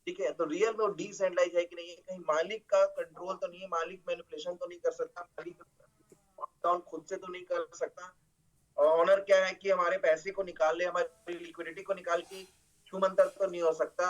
ठीक है, तो रियल में वो डिसेंट्रलाइज है कि नहीं है, कहीं मालिक का कंट्रोल तो नहीं है, मालिक मैनिपुलेशन तो नहीं कर सकता, मालिक डाउन खुद से तो नहीं कर सकता। ऑनर क्या है कि हमारे पैसे को निकाल ले, हमारी लिक्विडिटी को निकाल के छू मंतर तो नहीं हो सकता।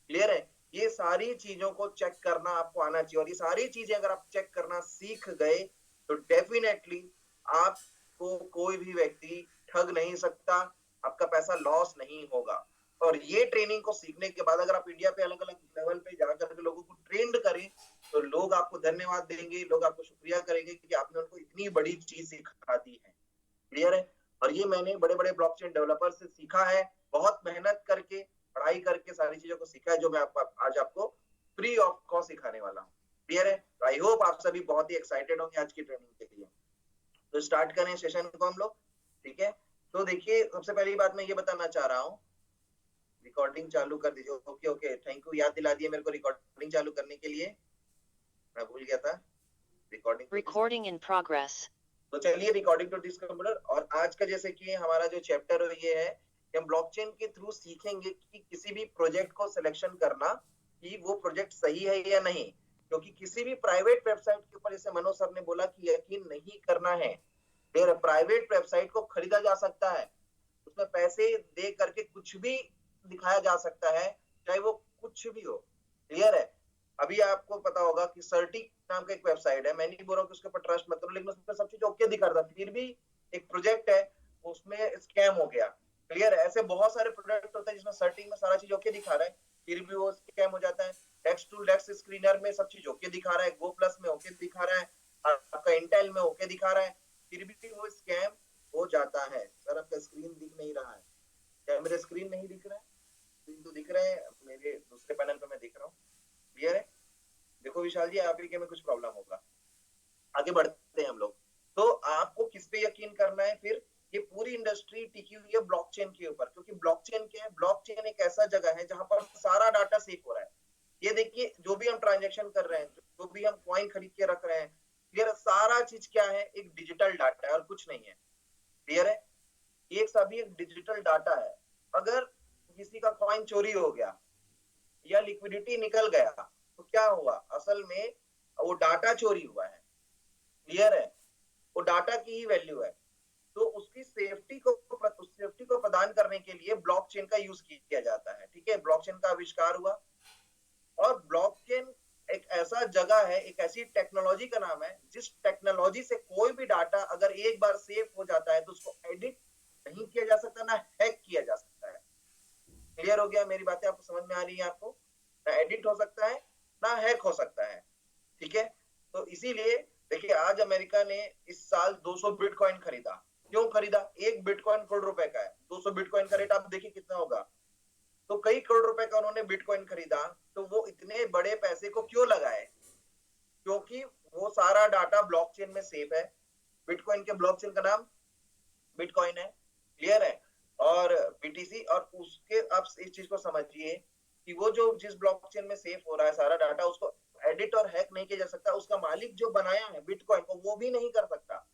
क्लियर है? ये सारी चीजों को चेक करना आपको आना चाहिए, और ये सारी चीजें अगर आप चेक करना सीख गए तो डेफिनेटली आपको कोई भी व्यक्ति ठग नहीं सकता, आपका पैसा लॉस नहीं होगा। और ये ट्रेनिंग को सीखने के बाद अगर आप इंडिया पे अलग अलग लेवल पे जाकर के लोगों को ट्रेंड करें तो लोग आपको धन्यवाद देंगे, लोग आपको शुक्रिया करेंगे कि आपने उनको इतनी बड़ी चीज सिखा दी है। क्लियर है? और ये मैंने बड़े बड़े ब्लॉकचेन डेवलपर से सीखा है, बहुत मेहनत करके, पढ़ाई करके सारी चीजों को सीखा है, जो मैं आपको आज आपको फ्री ऑफ कॉस्ट सिखाने वाला हूँ। क्लियर है? आई होप आप सभी बहुत ही एक्साइटेड होंगे आज की ट्रेनिंग के लिए। तो स्टार्ट करें सेशन को हम लोग। ठीक है, तो देखिए सबसे पहली बात मैं ये बताना चाह रहा हूँ, रिकॉर्डिंग चालू कर दीजिए। ओके ओके, थैंक यू, याद दिला दिए मेरे को रिकॉर्डिंग चालू करने के लिए, मैं भूल गया था। Recording in progress. तो चलिए, रिकॉर्डिंग टू दिस कंप्यूटर। और आज का जैसे कि हमारा जो चैप्टर है ये है कि हम ब्लॉकचेन के थ्रू सीखेंगे कि किसी भी प्रोजेक्ट को सिलेक्शन करना कि वो प्रोजेक्ट सही है या नहीं, क्योंकि किसी भी प्राइवेट वेबसाइट के ऊपर, जैसे मनोज सर ने बोला कि यकीन नहीं करना है। फिर प्राइवेट वेबसाइट को खरीदा जा सकता है, उसमें पैसे दे करके कुछ भी दिखाया जा सकता है, चाहे वो कुछ भी हो। क्लियर है? अभी आपको पता होगा कि सर्टिक नाम का एक वेबसाइट है, मैं नहीं बोल रहा हूँ कि उसके ऊपर ट्रस्ट मत करो, लेकिन उसमें सब चीज ओके दिखा रहा था, फिर भी एक प्रोजेक्ट है उसमें स्कैम हो गया। क्लियर है? ऐसे बहुत सारे प्रोजेक्ट होते हैं जिसमें सर्टिक में सारा चीज ओके दिखा रहा है, फिर भी वो स्कैम हो जाता है। टेक्स्ट टू टेक्स्ट स्क्रीनर में सब चीज ओके दिखा रहा है, गो प्लस में ओके दिखा रहा है, आपका इंटेल में ओके दिखा रहा है, फिर भी वो स्कैम हो जाता है। सर आपका स्क्रीन दिख नहीं रहा है क्या? मेरे स्क्रीन नहीं दिख रहा है? स्क्रीन तो दिख रहे हैं, मेरे दूसरे पैनल पे मैं दिख रहा हूँ। क्लियर है? देखो विशाल जी, आप ही के में कुछ प्रॉब्लम होगा। आगे बढ़ते हैं हम लोग। तो आपको किस पे यकीन करना है फिर? ये पूरी इंडस्ट्री टिकी हुई है ब्लॉकचेन के ऊपर, क्योंकि ब्लॉकचेन क्या है? ब्लॉकचेन एक ऐसा जगह है जहां पर सारा डाटा सेव हो रहा है। ये देखिए, जो भी हम ट्रांजेक्शन कर रहे हैं, जो भी हम कॉइन खरीद के रख रहे हैं, क्लियर, सारा चीज क्या है? एक डिजिटल डाटा है और कुछ नहीं है। क्लियर है? एक सभी एक डिजिटल डाटा है। अगर किसी का कॉइन चोरी हो गया या लिक्विडिटी निकल गया तो क्या हुआ? असल में वो डाटा चोरी हुआ है। क्लियर है? वो डाटा की ही वैल्यू है। तो उसकी सेफ्टी को प्रदान करने के लिए ब्लॉकचेन का यूज किया जाता है। ठीक है, ब्लॉकचेन का आविष्कार हुआ। और ब्लॉकचेन एक ऐसा जगह है, एक ऐसी टेक्नोलॉजी का नाम है जिस टेक्नोलॉजी से कोई भी डाटा अगर एक बार सेव हो जाता है तो उसको एडिट नहीं किया जा सकता, ना हैक किया जा सकता है। क्लियर हो गया? मेरी बातें आपको समझ में आ रही है? आपको ना एडिट हो सकता है ना हैक हो सकता है। ठीक है, तो इसीलिए देखिए, आज अमेरिका ने इस साल 200 बिटकॉइन खरीदा। क्यों खरीदा? एक बिटकॉइन करोड़ रुपए का है, 200 बिटकॉइन का रेट आप देखिए कितना होगा। तो कई करोड़ रुपए का उन्होंने बिटकॉइन खरीदा। तो वो इतने बड़े पैसे को क्यों लगाए? क्योंकि वो सारा डाटा ब्लॉकचेन में सेफ है। बिटकॉइन के ब्लॉकचेन का नाम बिटकॉइन है। क्लियर है? और बीटीसी, और उसके आप इस चीज को समझिए कि वो जो जिस ब्लॉकचेन में सेफ हो रहा है सारा डाटा, उसको एडिट और हैक नहीं किया जा सकता। उसका मालिक जो बनाया है बिटकॉइन को, वो भी नहीं कर सकता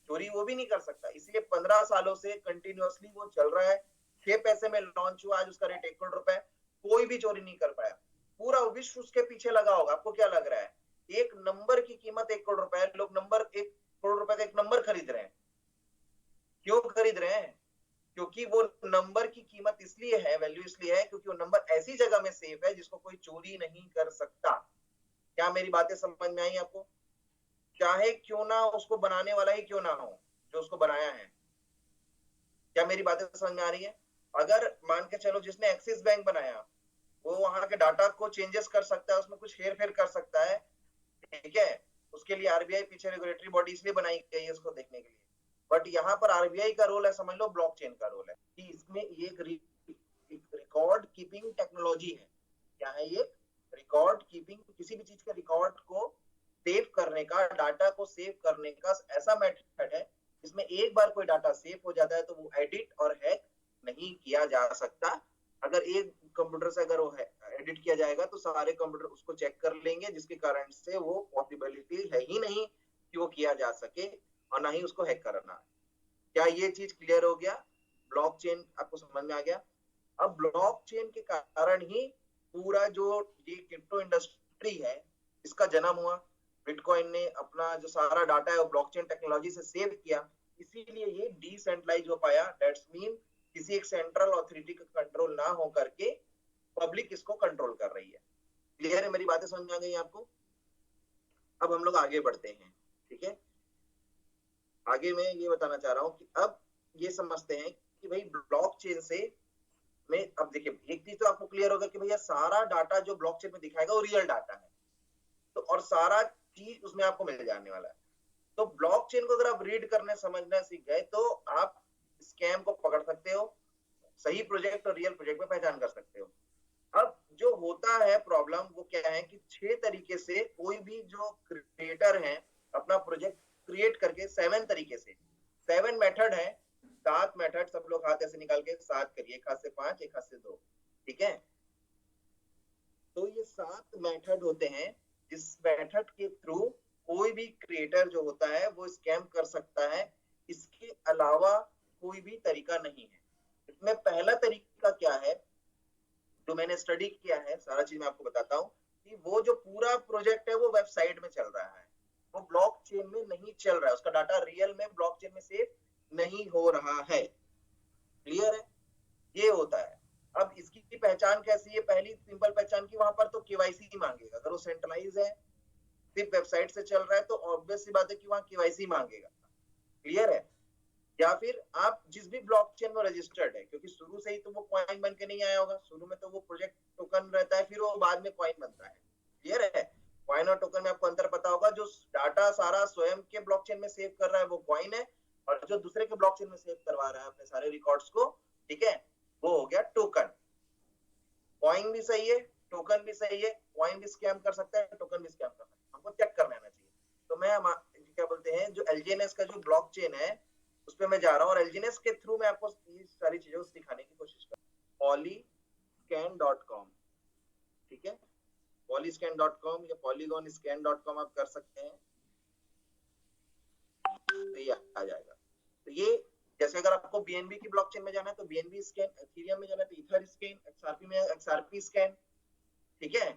चोरी, वो भी नहीं कर सकता। इसलिए 15 सालों से कंटिन्यूअसली वो चल रहा है। 6 पैसे में लॉन्च हुआ, आज उसका रेट 1 करोड़ रुपए, कोई भी चोरी नहीं कर पाया। पूरा विश्व उसके पीछे लगा होगा। आपको क्या लग रहा है? एक नंबर की कीमत 1 करोड़ रुपए है, लोग नंबर 1 करोड़ रुपए का एक नंबर खरीद रहे हैं। क्यों खरीद रहे हैं? क्योंकि वो नंबर की कीमत इसलिए है, वैल्यू इसलिए है क्योंकि वो नंबर ऐसी जगह में सेफ है जिसको कोई चोरी नहीं कर सकता। क्या मेरी बातें समझ में आई आपको? चाहे क्यों ना उसको बनाने वाला ही क्यों ना हो जो उसको बनाया है। क्या मेरी बातें समझ में आ रही है? अगर मान के चलो जिसने एक्सिस बैंक बनाया, वो वहां के डाटा को चेंजेस कर सकता है, उसमें कुछ हेर फेर कर सकता है। ठीक है, उसके लिए आरबीआई पीछे रेगुलेटरी बॉडी इसलिए बनाई गई है उसको देखने के लिए। बट यहाँ पर आरबीआई का रोल है, समझ लो ब्लॉकचेन का रोल है कि इसमें ये एक रिकॉर्ड कीपिंग टेक्नोलॉजी है। क्या है ये? रिकॉर्ड कीपिंग, किसी भी चीज के रिकॉर्ड को सेव करने का, डाटा को सेव करने का ऐसा मेथड है जिसमें एक बार कोई डाटा सेव हो जाता है तो वो एडिट और हैक नहीं किया जा सकता। अगर एक कंप्यूटर से अगर वो एडिट किया जाएगा तो सारे कंप्यूटर उसको चेक कर लेंगे, जिसके कारण से वो पॉसिबिलिटी है ही नहीं कि वो किया जा सके, और ना ही उसको हैक करना है। क्या ये चीज क्लियर हो गया? ब्लॉकचेन आपको समझ में आ गया? अब ब्लॉकचेन के कारण ही पूरा जो ये क्रिप्टो इंडस्ट्री है इसका जन्म हुआ। बिटकॉइन ने अपना जो सारा डाटा है वो ब्लॉकचेन टेक्नोलॉजी से सेव किया, इसीलिए ये डिसेंट्रलाइज हो पाया। दैट्स मीन किसी एक सेंट्रल अथॉरिटी का कंट्रोल ना हो करके पब्लिक इसको कंट्रोल कर रही है। क्लियर है? मेरी बातें समझ में आ गई आपको? अब हम लोग आगे बढ़ते हैं, ठीक है। आगे मैं ये बताना चाह रहा हूँ कि अब ये समझते हैं कि भाई ब्लॉकचेन से में, अब देखिए एक चीज तो आपको क्लियर होगा कि भैया सारा डाटा जो ब्लॉकचेन में दिखाएगा वो रियल डाटा है, तो और सारा चीज उसमें आपको मिल जाने वाला है। तो ब्लॉकचेन को अगर आप रीड करने समझना सीख गए तो आप स्कैम को पकड़ सकते हो, सही प्रोजेक्ट और रियल प्रोजेक्ट में पहचान कर सकते हो। अब जो होता है प्रॉब्लम वो क्या है कि 6 तरीके से कोई भी जो क्रिएटर है अपना प्रोजेक्ट क्रिएट करके 7 तरीके से, 7 मेथड है, 7 मेथड, सब लोग हाथ ऐसे निकाल के 7 करिए, एक हाथ से 5, एक हाथ से 2, ठीक है। तो ये 7 मेथड होते हैं जिस मेथड के थ्रू कोई भी क्रिएटर जो होता है वो स्कैम कर सकता है, इसके अलावा कोई भी तरीका नहीं है। इसमें पहला तरीका क्या है जो मैंने स्टडी किया है, सारा चीज मैं आपको बताता हूँ कि वो जो पूरा प्रोजेक्ट है वो वेबसाइट में चल रहा है, वो ब्लॉकचेन में नहीं चल रहा है, उसका डाटा रियल में ब्लॉकचेन में सेव नहीं हो रहा है। क्लियर है? ये होता है। अब इसकी पहचान कैसी है? पहली सिंपल पहचान की, वहां पर तो केवाईसी मांगेगा। अगर वो सेंट्रलाइज है, सिर्फ वेबसाइट से चल रहा है, तो ऑब्वियस सी बात है कि वहां केवाईसी मांगेगा। क्लियर है? या फिर आप जिस भी ब्लॉकचेन में रजिस्टर्ड है, क्योंकि शुरू से ही तो वो कॉइन बन के नहीं आया होगा, शुरू में तो वो प्रोजेक्ट टोकन रहता है, फिर वो बाद में कॉइन बनता है। क्लियर है? कॉइन और टोकन में आपको अंतर पता होगा, जो डाटा सारा स्वयं के ब्लॉकचेन में सेव कर रहा है वो कॉइन है, और जो दूसरे के ब्लॉकचेन में सेव करवा रहा है अपने सारे रिकॉर्ड्स को, ठीक है, वो हो गया टोकन। कॉइन भी सही है, टोकन भी सही है, कॉइन भी स्कैम कर सकता है, टोकन भी स्कैम कर सकता है, हमको चेक कर लेना चाहिए। तो मैं क्या बोलते हैं, जो एलजीएनएस का जो ब्लॉकचेन है उस पर मैं जा रहा हूँ, और एलजीएनएस के थ्रू मैं आपको ये सारी चीजें सिखाने की कोशिश कर रहा हूँ। polyscan.com, ठीक है, polyscan.com या polygonscan.com आप कर सकते हैं, तो ये आ जाएगा। तो ये जैसे अगर आपको बीएनबी की ब्लॉकचेन में जाना है तो बीएनबी स्कैन, एथेरियम में जाना है तो ईथर स्कैन, एक्सआरपी में एक्सआरपी स्कैन, ठीक है।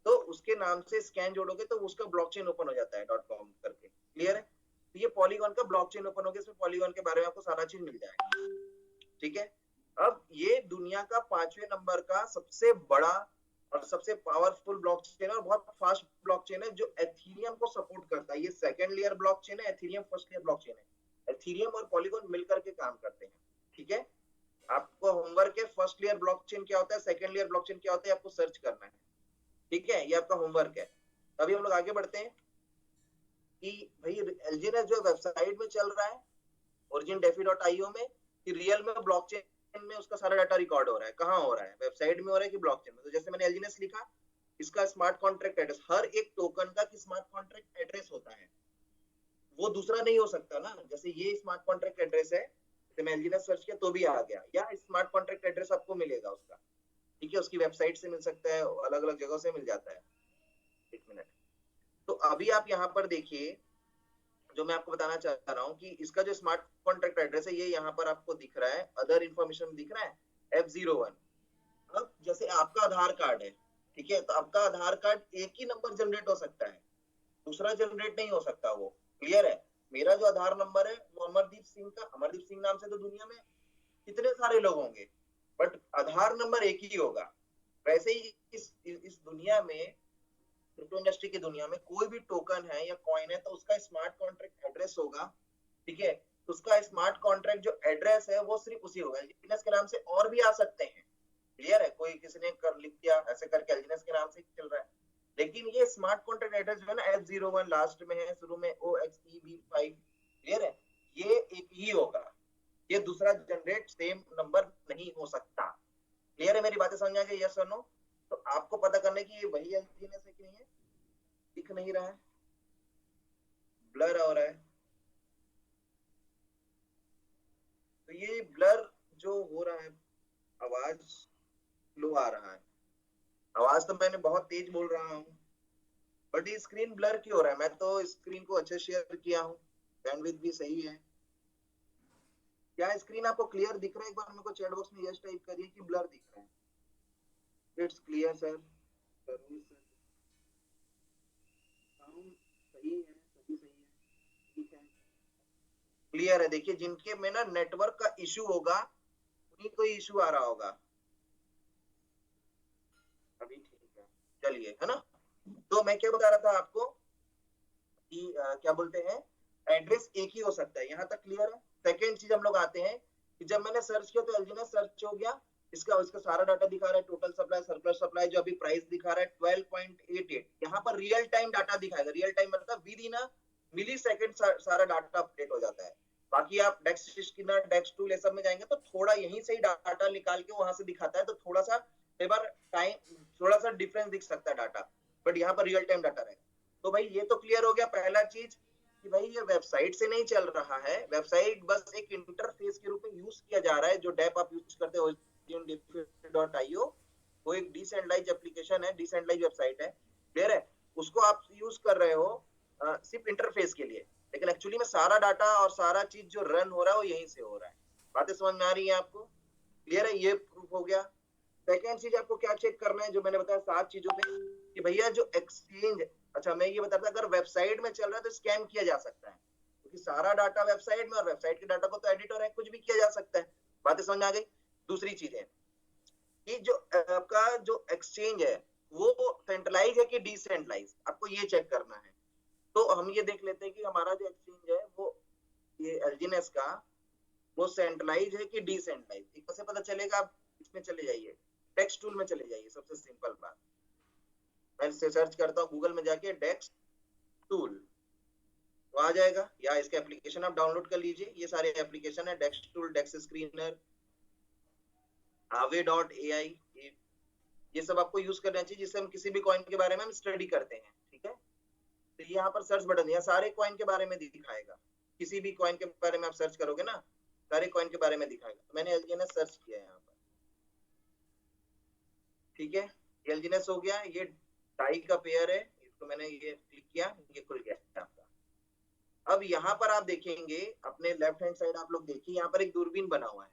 तो उसके नाम से स्कैन जोड़ोगे तो उसका ब्लॉकचेन ओपन हो जाता है .com करके। क्लियर है? तो ये पॉलीगॉन का ब्लॉकचेन ओपन हो गया, इसमें पॉलीगॉन के बारे में आपको सारा चीज मिल जाएगा, ठीक है। अब ये दुनिया का 5वें नंबर का सबसे बड़ा और सबसे पावरफुल ब्लॉकचेन है और बहुत फास्ट ब्लॉकचेन है जो एथेरियम को सपोर्ट करता है। ये सेकंड लेयर ब्लॉकचेन है, एथेरियम फर्स्ट लेयर ब्लॉकचेन है। एथेरियम और पॉलीगॉन मिलकर के काम करते हैं, ठीक है। आपको होमवर्क है, फर्स्ट लेयर ब्लॉकचेन क्या होता है, सेकंड लेयर ब्लॉकचेन क्या होता है, आपको सर्च करना है, ठीक है, ये आपका होमवर्क है। अभी हम लोग आगे बढ़ते हैं कि भाई एलजीएनएस जो वेबसाइट में चल रहा है origindefi.io में, कि रियल में ब्लॉकचेन में उसका सारा डाटा रिकॉर्ड हो रहा है, कहाँ हो रहा है, वेबसाइट में हो रहा है कि ब्लॉकचेन में। तो जैसे मैंने एलजीएनएस लिखा, इसका स्मार्ट कॉन्ट्रैक्ट एड्रेस, हर एक टोकन का स्मार्ट कॉन्ट्रैक्ट एड्रेस होता है, वो दूसरा नहीं हो सकता ना। जैसे ये स्मार्ट कॉन्ट्रैक्ट एड्रेस है, तो मैं एलजीएनएस सर्च किया तो भी आ गया, या स्मार्ट कॉन्ट्रैक्ट एड्रेस आपको मिलेगा उसका, ठीक है, उसकी वेबसाइट से मिल सकता है, अलग अलग जगह से मिल जाता है। एक मिनट, तो अभी आप यहाँ पर देखिए, जो मैं आपको बताना चाह रहा हूँ कि इसका जो स्मार्ट कॉन्ट्रैक्ट एड्रेस है ये यहाँ पर आपको दिख रहा है, अदर इन्फॉर्मेशन दिख रहा है F01। अब जैसे आपका आधार कार्ड है, ठीक है, तो आपका आधार कार्ड एक ही नंबर जनरेट हो सकता है, दूसरा जनरेट नहीं हो सकता वो। क्लियर है? मेरा जो आधार नंबर है वो अमरदीप सिंह का, अमरदीप सिंह नाम से तो दुनिया में कितने सारे लोग होंगे, बट आधार नंबर एक ही होगा। वैसे ही इस दुनिया में, क्रिप्टो इंडस्ट्री की दुनिया में, कोई भी टोकन है या कॉइन है तो उसका स्मार्ट कॉन्ट्रैक्ट एड्रेस होगा, ठीक है। उसका स्मार्ट कॉन्ट्रैक्ट जो एड्रेस है वो सिर्फ उसी होगा, एलजीएनएस के नाम से और भी आ सकते हैं। क्लियर है? कोई किसी ने कर लिख दिया ऐसे करके एलजीएनएस के नाम से चल रहा है, लेकिन ये स्मार्ट कॉन्ट्रैक्ट एड्रेस जो है ना F01 लास्ट में है, शुरू में OXEB5, क्लियर है, ये एक ही होगा, ये दूसरा जनरेट सेम नंबर नहीं हो सकता। क्लियर है? मेरी बातें समझ आ गई? यस और नो? तो आपको पता करने की ये वही एलजीएनएस है कि नहीं है, दिख नहीं रहा है, ब्लर हो रहा है, तो ये ब्लर जो हो रहा है, आवाज लो आ रहा है, आवाज तो मैंने बहुत तेज बोल रहा हूँ, बट ये स्क्रीन ब्लर क्यों हो रहा है? मैं तो स्क्रीन को अच्छे शेयर किया हूँ, बैंडविड्थ भी सही है। क्या स्क्रीन आपको क्लियर दिख रहा है? एक बार मेरे को चैट बॉक्स में यस टाइप करिए कि ब्लर दिख रहा है। इट्स क्लियर सर, जरूर सर, साउंड सही है, सभी सही है, ठीक है, क्लियर है। देखिए जिनके में ना नेटवर्क का इशू होगा उन्हीं को इशू आ रहा होगा, अभी ठीक है, चलिए, है ना। तो मैं क्या बता रहा था आपको कि क्या बोलते हैं, एड्रेस एक ही हो सकता है, यहाँ तक क्लियर है। सेकेंड चीज हम लोग आते हैं कि जब मैंने सर्च किया तो एलजी ने सर्च हो गया, इसका सारा डाटा दिखा रहा है, टोटल सप्लाई, सरप्लस सप्लाई, जो अभी प्राइस दिखा रहा है 12.88, यहाँ पर रियल टाइम डाटा दिखाएगा। रियल टाइम मतलब विद इन मिली सेकेंड सारा डाटा अपडेट हो जाता है। बाकी आप डेक्स स्किनर, डेक्स टूल, ये सब में जाएंगे तो थोड़ा यहीं से ही डाटा निकाल के वहां से दिखाता है, तो थोड़ा सा कई बार टाइम, थोड़ा सा डिफरेंस दिख सकता है डाटा, बट यहाँ पर रियल टाइम डाटा रहेगा। तो भाई ये तो क्लियर हो गया पहला चीज कि भाई ये वेबसाइट से नहीं चल रहा है, वेबसाइट बस एक इंटरफेस के रूप में यूज किया जा रहा है। जो डेप आप यूज करते हो .io, वो एक डिसेंट्रलाइज एप्लीकेशन है, डिसेंट्रलाइज वेबसाइट है, क्लियर है, उसको आप यूज कर रहे हो सिर्फ इंटरफेस के लिए, लेकिन एक्चुअली में सारा डाटा और सारा चीज जो रन हो रहा है वो यहीं से हो रहा है। बातें समझ में आ रही है आपको, क्लियर है, ये प्रूफ हो गया। सेकेंड चीज आपको क्या चेक करना है, जो मैंने बताया 7 चीजों में, कि भैया जो एक्सचेंज, अच्छा मैं ये बताता अगर वेबसाइट में चल रहा है तो स्कैम किया जा सकता है, क्योंकि सारा डाटा वेबसाइट में, और वेबसाइट के डाटा को तो एडिट और कुछ भी किया जा सकता है। बातें समझ में आ गई। दूसरी चीज है कि जो आपका जो एक्सचेंज है वो सेंट्रलाइज है कि डिसेंट्रलाइज, आपको ये चेक करना है। तो हम ये देख लेते हैं कि हमारा जो एक्सचेंज है वो, ये एलजीनेस का, वो सेंट्रलाइज है कि डिसेंट्रलाइज, एक कैसे पता चलेगा। आप इसमें चले जाइए, टेक्स्ट टूल में चले जाइए, सबसे सिंपल बात, मैं सर्च करता हूँ गूगल में जाके डेक्स टूल, तो आ जाएगा, या इसके एप्लीकेशन आप डाउनलोड कर लीजिए, ये सारे एप्लीकेशन है, डेक्स टूल, डेक्स स्क्रीनर, aave.ai, ये सब आपको यूज करना चाहिए, जिससे हम किसी भी कॉइन के बारे में हम स्टडी करते हैं, ठीक है। तो यहाँ पर सर्च बटन, यहाँ सारे कॉइन के बारे में दिखाएगा, किसी भी कॉइन के बारे में आप सर्च करोगे ना, सारे कॉइन के बारे में दिखाएगा। तो मैंने एलजीएनएस सर्च किया यहाँ पर, ठीक है, एलजीएनएस हो गया, ये टाई का पेयर है, इसको मैंने ये क्लिक किया, ये खुल गया आपका। अब यहाँ पर आप देखेंगे अपने लेफ्ट हैंड साइड, आप लोग देखिए यहाँ पर एक दूरबीन बना हुआ है,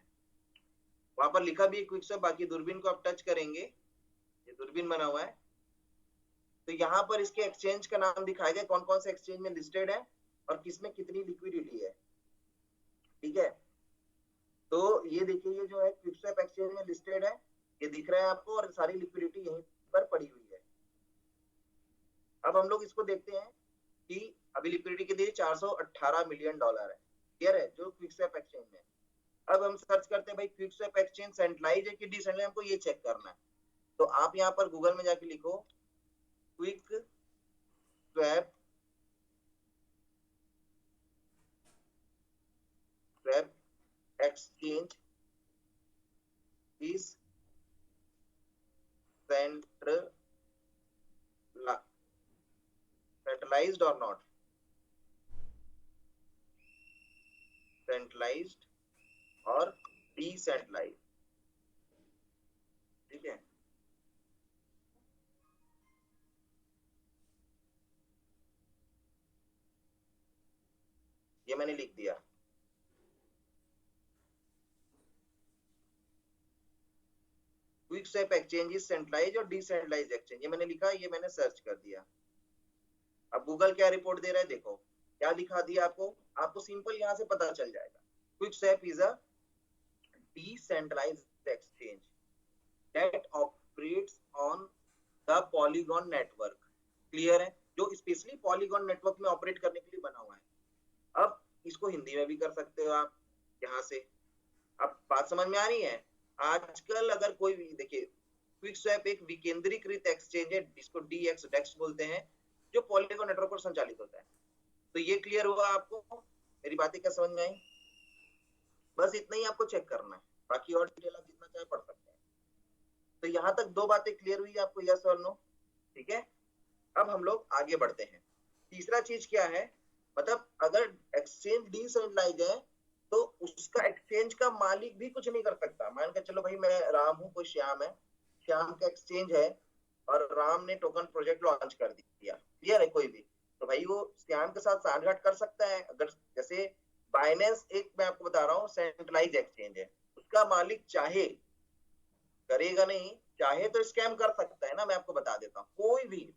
वहां पर लिखा भी है क्विक स्वैप, बाकी दूरबीन को आप टच करेंगे, ये दूरबीन बना हुआ है, तो यहाँ पर इसके एक्सचेंज का नाम दिखाएगा, कौन कौन से एक्सचेंज में लिस्टेड है और किसमें कितनी लिक्विडिटी है, ठीक है। तो ये देखिए, ये जो है क्विक स्वैप एक्सचेंज में लिस्टेड है, ये दिख रहा है आपको, और सारी लिक्विडिटी यहीं पर पड़ी हुई है। अब हम लोग इसको देखते हैं कि अभी लिक्विडिटी के लिए $418 मिलियन है, क्लियर है, जो क्विक स्वैप एक्सचेंज में। अब हम सर्च करते हैं भाई क्विक स्वैप एक्सचेंज सेंट्रलाइज है कि डिसेंट्रलाइज, हमको ये चेक करना है। तो आप यहाँ पर गूगल में जाके लिखो quick swap exchange is centralized or not, centralized और decentralized, ठीक है। ये मैंने लिख दिया, quick swap exchange is centralize और डिसेंट्रलाइज एक्सचेंज, ये मैंने लिखा, ये मैंने सर्च कर दिया। अब गूगल क्या रिपोर्ट दे रहा है, देखो क्या दिखा दिया आपको, आपको सिंपल यहाँ से पता चल जाएगा। Quick swap is a decentralized exchange that operates on the Polygon network, clear है, जो स्पेशली पॉलीगॉन नेटवर्क में ऑपरेट करने के लिए बना हुआ है। अब इसको हिंदी में भी कर सकते हो आप यहाँ से, अब बात समझ में आ रही है। आजकल अगर कोई भी देखिए, क्विक स्वैप एक विकेंद्रीकृत एक्सचेंज है, जिसको डीएक्स डेक्स बोलते हैं, जो पॉलीगॉन नेटवर्क पर संचालित होता है। तो ये क्लियर हुआ आपको, मेरी बातें क्या समझ में आई, बस इतना ही आपको चेक करना है, बाकी और डिटेल आप जितना चाहे पढ़ सकते हैं। तो यहाँ तक 2 बातें क्लियर हुई आपको, यस और नो, ठीक है। अब हम लोग आगे बढ़ते हैं। तीसरा चीज क्या है, मतलब अगर एक्सचेंज डिसेंट्रलाइज है तो उसका एक्सचेंज का मालिक भी कुछ नहीं कर सकता। मान के चलो भाई मैं राम हूँ, कोई श्याम है, श्याम का एक्सचेंज है और राम ने टोकन प्रोजेक्ट लॉन्च कर दिया, क्लियर है, कोई भी, तो भाई वो श्याम के साथ सांठगांठ कर सकता है। अगर जैसे बाइनेंस, एक मैं आपको बता रहा हूँ सेंट्रलाइज एक्सचेंज है, उसका मालिक चाहे, करेगा नहीं, चाहे तो स्कैम कर सकता है ना, मैं आपको बता देता हूँ। कोई भी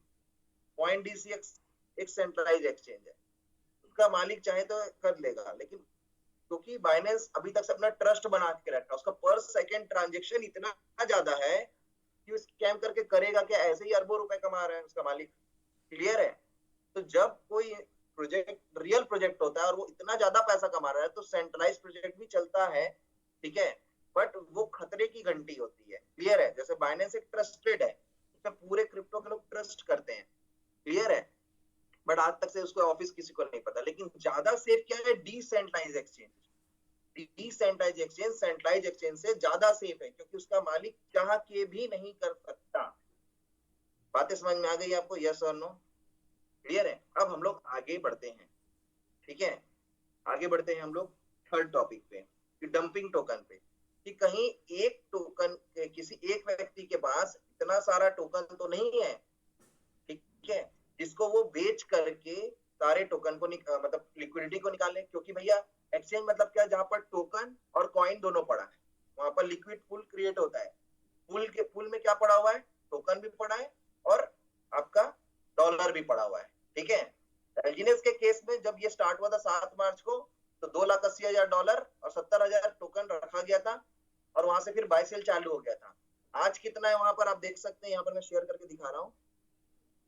पॉइंट डीसीएक्स एक सेंट्रलाइज एक्सचेंज है, उसका मालिक चाहे तो कर लेगा, लेकिन क्योंकि बाइनेंस अभी तक से अपना ट्रस्ट बना के रखा, उसका पर सेकंड ट्रांजेक्शन इतना ज्यादा है कि स्कैम करके करेगा क्या, ऐसे ही अरबों रुपए कमा रहा है उसका मालिक। क्लियर है? तो जब कोई प्रोजेक्ट रियल प्रोजेक्ट होता है और वो इतना ज्यादा पैसा कमा रहा है, तो सेंट्रलाइज प्रोजेक्ट भी चलता है, ठीक है, बट वो खतरे की घंटी होती है। क्लियर है? जैसे बाइनेंस एक ट्रस्टेड है, उसमें पूरे क्रिप्टो के लोग ट्रस्ट करते हैं। क्लियर है? बट आज तक से उसका ऑफिस किसी को नहीं पता। लेकिन ज्यादा सेफ क्या है? Decentralize exchange. Decentralize exchange centralize exchange से ज्यादा सेफ है, क्योंकि उसका मालिक चाह के भी नहीं कर सकता। बातें समझ में आ गई आपको? यस और नो? क्लियर है? अब हम लोग आगे बढ़ते हैं, ठीक है, आगे बढ़ते हैं हम लोग थर्ड टॉपिक पे, कि डंपिंग टोकन पे, कि कहीं एक टोकन किसी एक व्यक्ति के पास इतना सारा टोकन तो नहीं है, ठीक है, जिसको वो बेच करके सारे टोकन को मतलब लिक्विडिटी को निकाले। क्योंकि भैया एक्सचेंज मतलब क्या? जहां पर टोकन और कॉइन दोनों पड़ा है, वहां पर लिक्विड पूल क्रिएट होता है। पूल में क्या पड़ा हुआ है? टोकन भी पड़ा है और आपका डॉलर भी पड़ा हुआ है, ठीक है। एलजीनेस के केस में जब ये स्टार्ट हुआ था 7 मार्च को, तो $2,80,000 और 70,000 टोकन रखा गया था, और वहां से फिर बाय सेल चालू हो गया था। आज कितना है वहां पर आप देख सकते हैं, यहाँ पर मैं शेयर करके दिखा रहा हूँ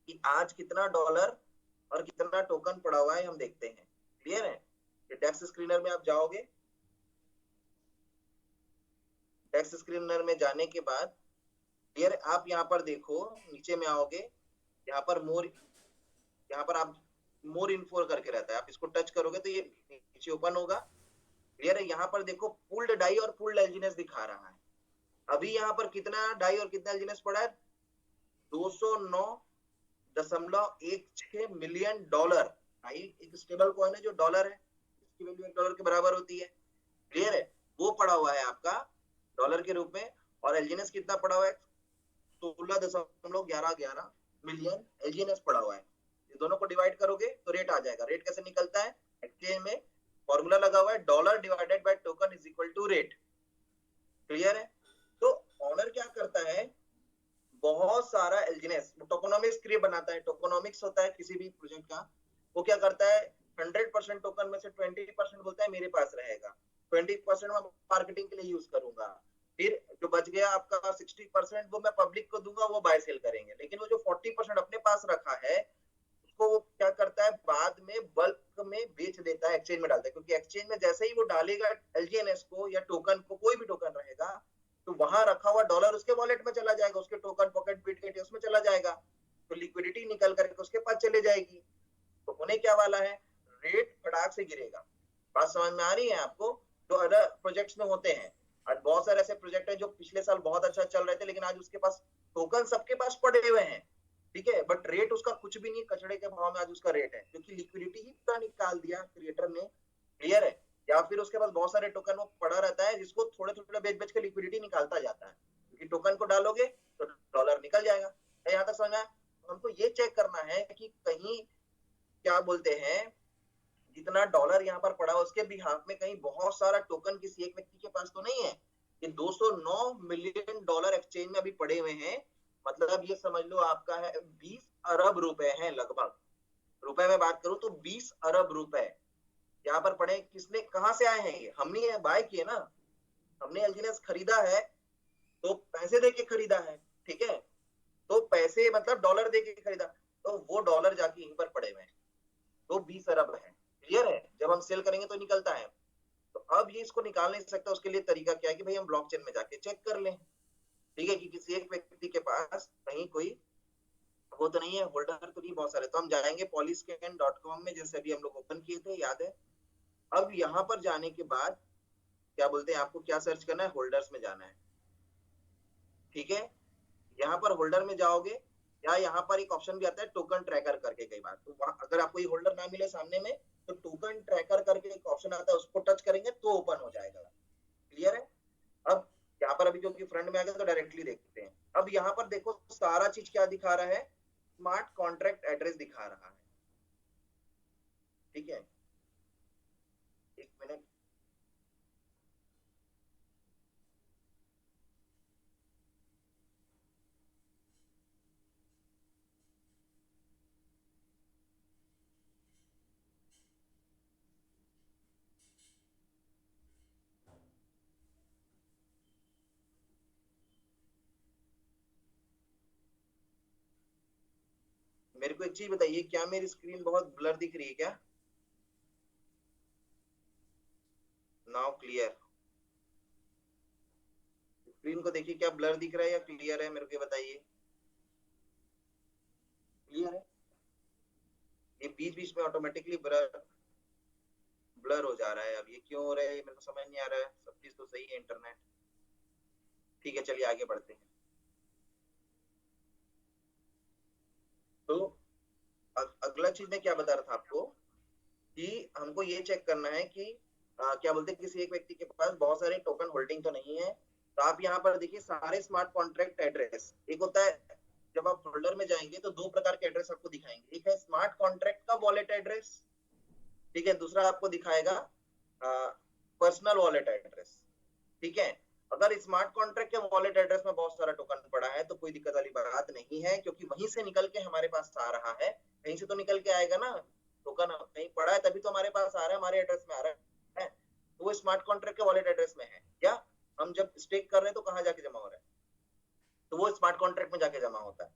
कि आज कितना डॉलर और कितना टोकन पड़ा हुआ है, हम देखते हैं। क्लियर है? डेक्स स्क्रीनर में आप जाओगे, डेक्स स्क्रीनर में जाने के बाद क्लियर आप यहाँ पर देखो, नीचे में आओगे, यहाँ पर मोर, यहाँ पर आप मोर इन्फो करके रहता है, आप इसको टच करोगे तो ये नीचे ओपन होगा। क्लियर है? यहाँ पर देखो पुल्ड डाई और पुल्ड एलजीनेस दिखा रहा है। अभी यहाँ पर कितना डाई और कितना एलजीनेस पड़ा है? 209.16 मिलियन डॉलर। डाई एक स्टेबल कॉइन है जो डॉलर है, इसकी वैल्यू $1 के बराबर होती है। क्लियर है? वो पड़ा हुआ है आपका डॉलर के रूप में। और एलजीनेस कितना पड़ा हुआ है? 16.1111 मिलियन एलजीनेस पड़ा हुआ है। ये दोनों को डिवाइड करोगे तो रेट आ जाएगा। रेट कैसे निकलता है? एक्सचेंज में फॉर्मूला लगा हुआ है, dollar divided by token is equal to rate. Clear है? तो ऑनर क्या करता है, बहुत सारा एलजीनेस टोकोनॉमिक्स क्रिएट बनाता है। टोकोनॉमिक्स होता है किसी भी प्रोजेक्ट का, वो क्या करता है, 100% टोकन में से 20% बोलता है मेरे पास रहेगा, 20% मैं मार्केटिंग के लिए यूज करूंगा, फिर जो बच गया आपका 60% वो मैं पब्लिक को दूंगा, वो बाय सेल करेंगे। लेकिन वो जो 40% अपने पास रखा है, उसको वो क्या करता है, बाद में बल्क में बेच देता है, एक्सचेंज में डालता है। क्योंकि एक्सचेंज में जैसे ही वो डालेगा एलजीएनएस को या टोकन को, कोई भी टोकन रहेगा, तो वहां रखा हुआ डॉलर उसके वॉलेट में चला जाएगा, उसके टोकन पॉकेट बिटगेट उसमें चला जाएगा, तो लिक्विडिटी निकल करके उसके पास चले जाएगी। तो होने क्या वाला है, रेट फटाक से गिरेगा। बात समझ में आ रही है आपको? जो अदर प्रोजेक्ट्स में होते हैं, आज बहुत सारे ऐसे प्रोजेक्ट है जो पिछले साल बहुत अच्छा चल रहे थे, लेकिन आज उसके पास टोकन सबके पास पड़े हुए हैं, ठीक है, बट रेट उसका कुछ भी नहीं, कचड़े के भाव में आज उसका रेट है, क्योंकि लिक्विडिटी ही पूरा निकाल दिया क्रिएटर ने। क्लियर है? या फिर उसके पास बहुत सारे टोकन वो पड़ा रहता है, जिसको थोड़े थोड़े बेच बेच के लिक्विडिटी निकालता जाता है, क्योंकि टोकन को डालोगे तो डॉलर निकल जाएगा। यहाँ तक समझा? हमको ये चेक करना है कि कहीं क्या बोलते हैं, जितना डॉलर यहाँ पर पड़ा उसके बिहाफ में कहीं बहुत सारा टोकन किसी एक व्यक्ति के पास तो नहीं है। ये 209 मिलियन डॉलर एक्सचेंज में अभी पड़े हुए हैं, मतलब ये समझ लो आपका है 20 अरब रुपए हैं लगभग। रुपए में बात करूं तो 20 अरब रुपए यहाँ पर पड़े। किसने, कहां से आए हैं? ये हमने बाय किए ना, हमने एलजीनेस खरीदा है, तो पैसे दे के खरीदा है, ठीक है, तो पैसे मतलब डॉलर दे के खरीदा, तो वो डॉलर जाके यहीं पर पड़े हुए हैं, तो 20 अरब है। क्लियर है? जब हम सेल करेंगे तो निकलता है। तो अब ये इसको निकाल नहीं सकता, उसके लिए तरीका क्या है कि भाई हम ब्लॉकचेन में जाके चेक कर लें, ठीक है, कि किसी एक व्यक्ति के पास कहीं कोई वो तो नहीं है, होल्डर तो नहीं बहुत सारे। तो हम जाएंगे polyscan.com में, जैसे अभी हम लोग ओपन किए थे, याद है। अब यहाँ पर जाने के बाद क्या बोलते हैं, आपको क्या सर्च करना है, होल्डर्स में जाना है, ठीक है। यहाँ पर होल्डर में जाओगे, या यहाँ पर एक ऑप्शन भी आता है टोकन ट्रैकर करके, कई बार तो वहां अगर आपको ये होल्डर ना मिले सामने में, तो टोकन ट्रैकर करके एक ऑप्शन आता है, उसको टच करेंगे तो ओपन हो जाएगा। क्लियर है? अब यहाँ पर अभी क्योंकि फ्रंट में आ गया तो डायरेक्टली देखते हैं। अब यहाँ पर देखो सारा चीज क्या दिखा रहा है, स्मार्ट कॉन्ट्रैक्ट एड्रेस दिखा रहा है, ठीक है, एक मिनट। मेरे को एक चीज बताइए, क्या मेरी स्क्रीन बहुत ब्लर दिख रही है क्या? Now clear. स्क्रीन को देखिए, क्या ब्लर दिख रहा है या क्लियर है, मेरे को ये बताइए। क्लियर है? ये बीच बीच में ऑटोमेटिकली ब्लर ब्लर हो जा रहा है, अब ये क्यों हो रहा है, ये मेरे को समझ नहीं आ रहा है। सब चीज तो सही है इंटरनेट। ठीक है, चलिए आगे बढ़ते हैं। तो अगला चीज मैं क्या बता रहा था आपको, कि हमको ये चेक करना है कि क्या बोलते हैं, किसी एक व्यक्ति के पास बहुत सारे टोकन होल्डिंग तो नहीं है। तो आप यहाँ पर देखिए, सारे स्मार्ट कॉन्ट्रैक्ट एड्रेस, एक होता है जब आप फोल्डर में जाएंगे तो दो प्रकार के एड्रेस आपको दिखाएंगे, एक है स्मार्ट कॉन्ट्रैक्ट का वॉलेट एड्रेस, ठीक है, दूसरा आपको दिखाएगा पर्सनल वॉलेट एड्रेस। ठीक है, अगर स्मार्ट कॉन्ट्रैक्ट के वॉलेट एड्रेस में बहुत सारा टोकन पड़ा है तो कोई दिक्कत वाली बात नहीं है, क्योंकि वहीं से निकल के हमारे पास आ रहा है, कहीं से तो निकल के आएगा ना। टोकन कहीं पड़ा है तभी तो हमारे पास आ रहा है, हमारे एड्रेस में आ रहा है। तो वो स्मार्ट कॉन्ट्रैक्ट के वॉलेट एड्रेस में है क्या? हम जब स्टेक कर रहे हैं तो कहाँ जाके जमा हो रहा है? तो वो स्मार्ट कॉन्ट्रैक्ट में जाके जमा होता है।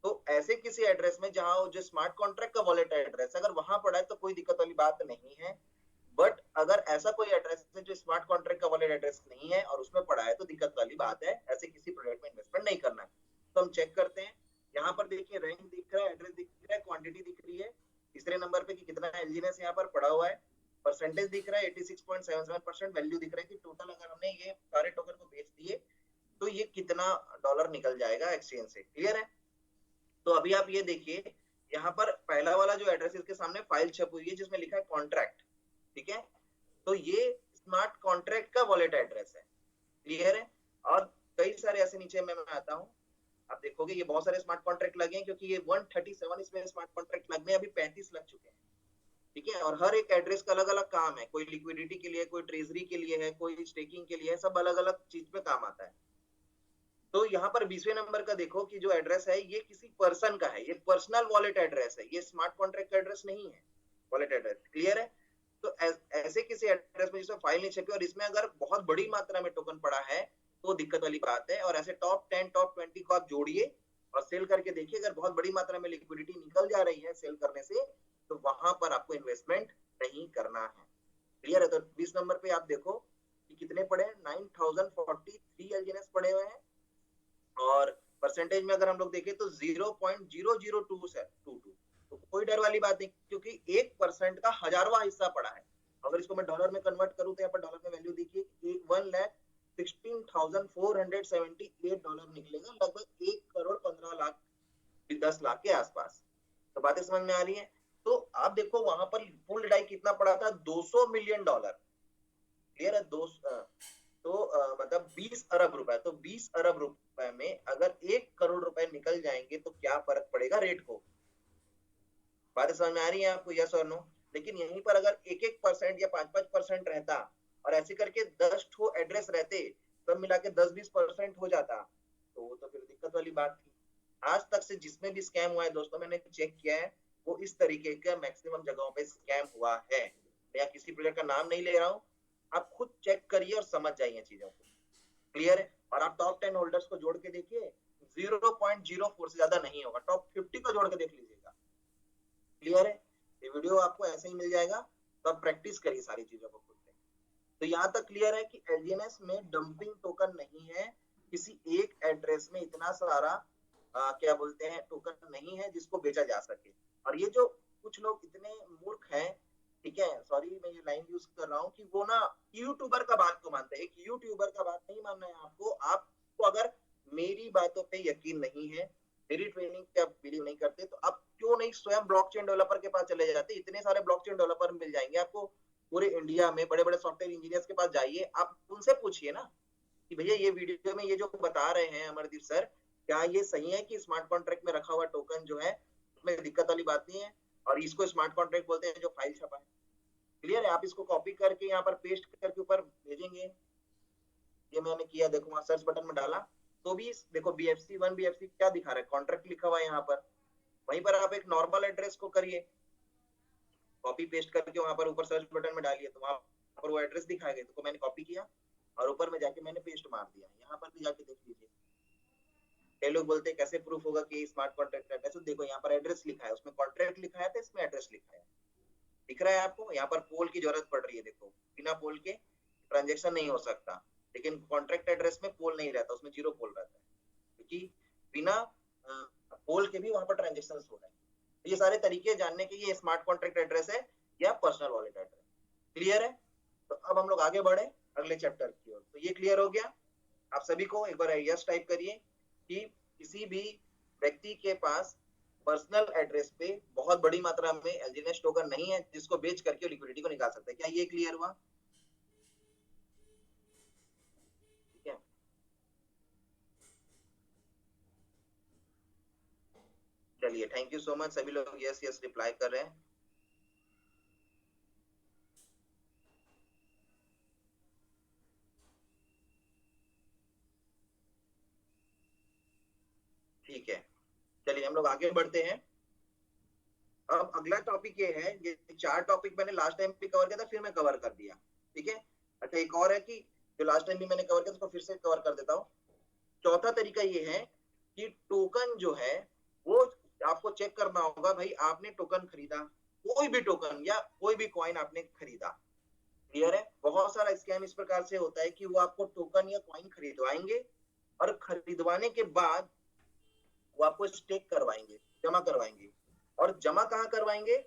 तो ऐसे किसी एड्रेस में जहां जो स्मार्ट कॉन्ट्रैक्ट का वॉलेट एड्रेस अगर वहां पड़ा है तो कोई दिक्कत वाली बात नहीं है। बट अगर ऐसा कोई एड्रेस है जो स्मार्ट कॉन्ट्रैक्ट का वॉलेट एड्रेस नहीं है और उसमें पड़ा है तो दिक्कत वाली बात है, ऐसे किसी प्रोजेक्ट में इन्वेस्टमेंट नहीं करना है। तो हम चेक करते हैं, यहाँ पर देखिए रैंक दिख रहा है, एड्रेस दिख रहा है, क्वांटिटी दिख रही है, तीसरे नंबर पे कि कितना एलजीनेस यहाँ पर पड़ा हुआ है, परसेंटेज दिख रहा है 86.77%, वैल्यू दिख रहा है कि टोटल अगर हमने ये सारे टोकन को बेच दिए तो ये कितना डॉलर निकल जाएगा एक्सचेंज से। क्लियर है? तो अभी आप ये देखिए, यहाँ पर पहला वाला जो एड्रेस है इसके सामने फाइल छप हुई है जिसमें लिखा है कॉन्ट्रैक्ट। ठीक है, तो ये स्मार्ट कॉन्ट्रैक्ट का वॉलेट एड्रेस है। क्लियर है? और कई सारे ऐसे नीचे में मैं आता हूँ, आप देखोगे ये बहुत सारे स्मार्ट कॉन्ट्रैक्ट लगे हैं, क्योंकि ये 137 इसमें स्मार्ट कॉन्ट्रैक्ट लगने अभी 35 लग चुके हैं। ठीक है, और हर एक एड्रेस का अलग अलग काम है, कोई लिक्विडिटी के लिए, कोई ट्रेजरी के लिए है, कोई स्टेकिंग के लिए है, सब अलग अलग चीज पे काम आता है। तो यहाँ पर 20वें नंबर का देखो कि जो एड्रेस है ये किसी पर्सन का है, ये पर्सनल वॉलेट एड्रेस है, ये स्मार्ट कॉन्ट्रैक्ट का एड्रेस नहीं है, वॉलेट एड्रेस। क्लियर है? तो ऐसे किसी एड्रेस में जिसमें फाइल नहीं छपी और इसमें अगर बहुत बड़ी मात्रा में टोकन पड़ा है तो दिक्कत वाली बात है। और ऐसे टॉप 10 टॉप 20 को आप जोड़िए और सेल करके देखिए, अगर बहुत बड़ी मात्रा में लिक्विडिटी निकल जा रही है सेल करने से तो वहां पर आपको इन्वेस्टमेंट नहीं करना है। क्लियर है? तो 20 नंबर पे आप देखो कि कितने पड़े हैं, 9043 एलजीएनएस पड़े हुए हैं, और परसेंटेज में अगर हम लोग देखें तो 0.002 से 22। तो कोई डर वाली बात नहीं, क्योंकि 1% का 1000वां हिस्सा पड़ा है। अगर इसको मैं डॉलर में कन्वर्ट करूं तो यहाँ पर डॉलर में वैल्यू देखिए, 1,16,478 डॉलर निकलेगा, लगभग 1,15,00,000 10 लाख के आसपास। तो बातें समझ में आ रही है? तो आप देखो वहां पर फुल डाई कितना पड़ा था, 200 मिलियन डॉलर। क्लियर है? तो मतलब 20 अरब रुपए, तो 20 अरब रुपए में अगर 1 करोड़ रुपए निकल जाएंगे तो क्या फर्क पड़ेगा रेट को? बात समझ में आ रही है आपको, यस और नो? लेकिन यहीं पर अगर 1-1% या 5-5% रहता और ऐसे करके 10 ठो एड्रेस रहते, सब मिला के 10-20% हो जाता, तो वो तो फिर दिक्कत वाली बात थी। आज तक से जिसमें भी स्कैम हुआ है दोस्तों, मैंने चेक किया है, वो इस तरीके का मैक्सिमम जगहों पे स्कैम हुआ है। मैं किसी प्लेयर का नाम नहीं ले रहा हूँ, आप खुद चेक करिए और समझ जाइए चीजों को। क्लियर है? और आप टॉप 10 होल्डर्स को जोड़ के देखिए, 0.04 से ज्यादा नहीं होगा, टॉप 50 को जोड़ के देख लीजिएगा। क्लियर है? ये वीडियो आपको ऐसे ही मिल जाएगा, तो आप प्रैक्टिस करिए सारी चीजों को खुद से। तो यहाँ तक क्लियर है कि एलजीएनएस में डंपिंग टोकन नहीं है, किसी एक एड्रेस में इतना सारा क्या बोलते हैं टोकन नहीं है जिसको बेचा जा सके। और ये जो कुछ लोग इतने मूर्ख हैं, ठीक है, सॉरी मैं ये लाइन यूज कर रहा हूँ, कि वो ना यूट्यूबर का बात को मानते हैं। एक यूट्यूबर का बात नहीं मानना है आपको। आपको अगर मेरी बातों पे यकीन नहीं है, मेरी ट्रेनिंग पे आप बिलीव नहीं करते, तो आप क्यों नहीं स्वयं ब्लॉकचेन डेवलपर के पास चले जाते? इतने सारे ब्लॉकचेन डेवलपर मिल जाएंगे आपको पूरे इंडिया में, बड़े बड़े सॉफ्टवेयर इंजीनियर्स के पास जाइए, आप उनसे पूछिए ना कि भैया ये वीडियो में ये जो बता रहे हैं अमरदीप सर, क्या ये सही है कि स्मार्ट कॉन्ट्रैक्ट में रखा हुआ टोकन जो है उसमें दिक्कत वाली बात नहीं है, और इसको स्मार्ट कॉन्ट्रैक्ट बोलते हैं जो फाइल छपा है। क्लियर है? आप इसको कॉपी करके यहाँ पर पेस्ट करके ऊपर भेजेंगे, ये मैंने किया, देखो वहां सर्च बटन में डाला तो भी देखो BFC1 BFC क्या दिखा रहा है, कॉन्ट्रैक्ट लिखा हुआ है यहाँ पर। वहीं पर आप एक नॉर्मल एड्रेस को करिए, कॉपी पेस्ट करके वहां पर ऊपर सर्च बटन में डालिए, तो वहां पर वो एड्रेस दिखाएगा। तो मैंने कॉपी किया और ऊपर में जाके मैंने पेस्ट मार दिया, यहाँ पर भी जाके देख लीजिए कई लोग बोलते हैं कैसे प्रूफ होगा कि स्मार्ट कॉन्ट्रैक्ट एड्रेस। तो देखो यहाँ पर एड्रेस लिखा है, उसमें कॉन्ट्रैक्ट लिखा है तो इसमें एड्रेस लिखा है, दिख रहा है आपको। यहाँ पर पोल की जरूरत पड़ रही है, देखो बिना पोल के ट्रांजेक्शन नहीं हो सकता, लेकिन कॉन्ट्रैक्ट एड्रेस में पोल नहीं रहता, उसमें जीरो पोल रहता है, क्योंकि बिना पोल के भी वहां पर ट्रांजेक्शन हो रहे हैं। ये सारे तरीके जानने के ये स्मार्ट कॉन्ट्रैक्ट एड्रेस है या पर्सनल वॉलेट एड्रेस। क्लियर है? तो अब हम लोग आगे बढ़े अगले चैप्टर की ओर। तो ये क्लियर हो गया आप सभी को? एक बार यस टाइप करिए कि किसी भी व्यक्ति के पास पर्सनल एड्रेस पे बहुत बड़ी मात्रा में एलजीएनएस टोकन नहीं है जिसको बेच करके लिक्विडिटी को निकाल सकता है। क्या ये क्लियर हुआ? ठीक है, चलिए थैंक यू सो मच। सभी लोग यस यस रिप्लाई कर रहे हैं। ठीक है, चलिए हम लोग आगे बढ़ते हैं। अब अगला टॉपिक ये है, ये 4 टॉपिक मैंने लास्ट टाइम भी कवर किया था, फिर मैं कवर कर दिया। ठीक है, अच्छा एक और है कि जो लास्ट टाइम भी मैंने कवर किया उसको फिर से कवर कर देता हूँ। चौथा तरीका ये है कि टोकन जो है वो आपको चेक करना होगा। भाई आपने टोकन खरीदा, कोई भी टोकन या कोई भी कॉइन आपने खरीदा, क्लियर है? बहुत सारा स्कैम इस प्रकार से होता है कि वो आपको टोकन या कॉइन खरीदवाएंगे और खरीदवाने के बाद वो आपको स्टेक करवाएंगे, जमा करवाएंगे। और जमा कहाँ करवाएंगे?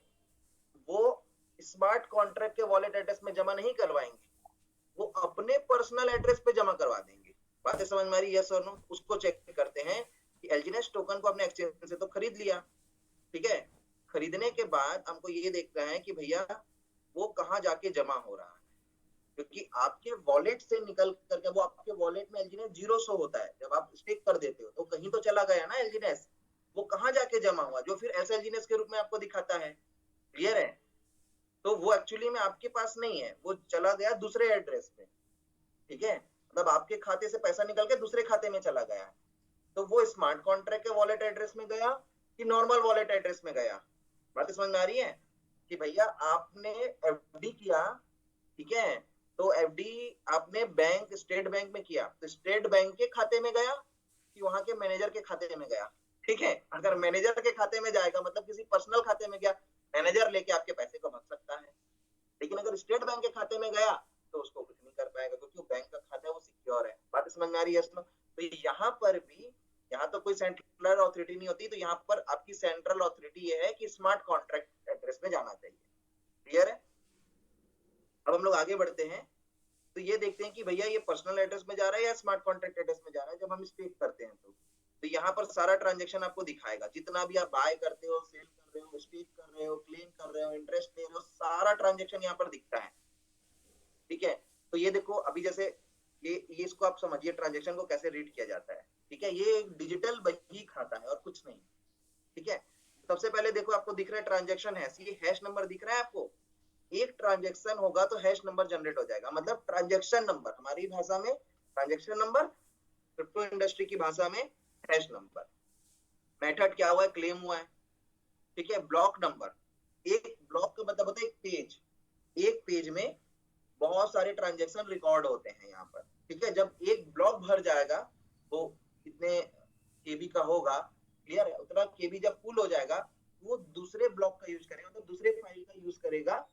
वो स्मार्ट कॉन्ट्रैक्ट के वॉलेट एड्रेस में जमा नहीं करवाएंगे, वो अपने पर्सनल एड्रेस पे जमा करवा देंगे। बातें समझ में आ रही? यस और नो? उसको चेक करते हैं कि एलजीएनएस टोकन को आपने एक्सचेंज से तो खरीद लिया, ठीक है, खरीदने के बाद हमको ये देखना है कि भैया वो कहाँ जाके जमा हो रहा है, क्योंकि आपके वॉलेट से निकल करके वो आपके वॉलेट में एलजीएनएस जीरो शो होता है। जब आप स्टेक कर देते हो तो कहीं तो चला गया ना एलजीएनएस, वो कहाँ जाके जमा हुआ जो फिर ऐसे एलजीएनएस के रूप में आपको दिखाता है। क्लियर है? तो वो एक्चुअली में आपके पास नहीं है, वो चला गया दूसरे एड्रेस पे। ठीक है, मतलब आपके खाते से पैसा निकल के दूसरे खाते में चला गया। तो वो स्मार्ट कॉन्ट्रैक्ट के वॉलेट एड्रेस में गया कि नॉर्मल वॉलेट एड्रेस में गया? बात समझ में आ रही है कि भैया आपने एफडी किया, ठीक है, तो एफडी आपने बैंक स्टेट बैंक में किया तो स्टेट बैंक के खाते में गया कि वहां के मैनेजर के खाते में गया? ठीक है, अगर मैनेजर के खाते में जाएगा मतलब किसी पर्सनल खाते में गया, मैनेजर लेके आपके पैसे को भग सकता है। लेकिन अगर स्टेट बैंक के खाते में गया तो उसको कुछ नहीं कर पाएगा, क्योंकि बैंक का खाता है वो सिक्योर है। बात समझ में आ रही है? तो यहाँ पर भी, यहाँ तो कोई सेंट्रल अथॉरिटी नहीं होती, तो यहाँ पर आपकी सेंट्रल अथॉरिटी ये है कि स्मार्ट कॉन्ट्रैक्ट एड्रेस में जाना चाहिए। क्लियर है? अब हम लोग आगे बढ़ते हैं। तो ये देखते हैं कि भैया ये पर्सनल एड्रेस में जा रहा है या स्मार्ट कॉन्ट्रैक्ट एड्रेस में जा रहा है। जब हम स्टेक करते हैं तो यहाँ पर सारा ट्रांजेक्शन आपको दिखाएगा, जितना भी आप बाय करते हो, सेल कर रहे हो, स्टेक कर रहे हो, क्लेम कर रहे हो, इंटरेस्ट ले रहे हो, सारा ट्रांजेक्शन यहाँ पर दिखता है। ठीक है, तो ये देखो अभी जैसे ये इसको आप समझिए ट्रांजेक्शन को कैसे रीड किया जाता है। ठीक है, ये डिजिटल बही खाता है और कुछ नहीं। ठीक है, सबसे पहले देखो आपको दिख रहा है ट्रांजेक्शन है, ये हैश नंबर दिख रहा है आपको। एक ट्रांजेक्शन होगा तो हैश नंबर जनरेट हो जाएगा, मतलब ट्रांजेक्शन नंबर, हमारी भाषा में ट्रांजेक्शन नंबर, क्रिप्टो इंडस्ट्री की भाषा में हैश नंबर। मेथड क्या हुआ है? क्लेम हुआ है। ठीक है, ब्लॉक नंबर, एक ब्लॉक का मतलब होता है एक पेज, एक पेज में बहुत सारे ट्रांजेक्शन रिकॉर्ड होते हैं यहाँ पर। ठीक है, जब एक ब्लॉक भर जाएगा तो कितने केबी का होगा, क्लियर है, उतना केबी जब फुल हो जाएगा वो दूसरे ब्लॉक का यूज करेगा, तो दूसरे फाइल का यूज करेगा,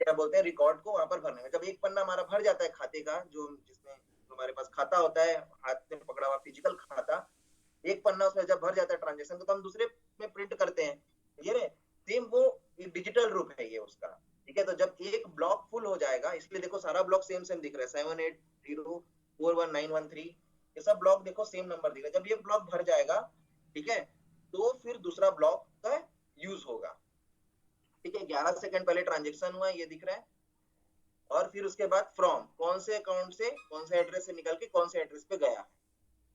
क्या बोलते हैं, रिकॉर्ड को वहां पर भरने में। जब एक पन्ना हमारा भर जाता है खाते का, जो जिसमें हमारे पास खाता होता है, हाथ में पकड़ा हुआ फिजिकल खाता, एक पन्ना उसमें जब भर जाता है ट्रांजेक्शन तो हम दूसरे में प्रिंट करते हैं। क्लियर है? सेम वो डिजिटल रूप है ये उसका। ठीक है, तो जब एक ब्लॉक फुल हो जाएगा, इसलिए देखो सारा ब्लॉक सेम सेम दिख रहा है, 780419113, ये सब ब्लॉक देखो सेम नंबर दिख रहा है। जब ये ब्लॉक भर जाएगा, ठीक है, तो फिर दूसरा ब्लॉक का यूज होगा। ठीक है, 11 सेकंड पहले ट्रांजेक्शन हुआ ये दिख रहा है, और फिर उसके बाद फ्रॉम, कौन से अकाउंट से कौन से एड्रेस से निकल के कौन से एड्रेस पे गया है।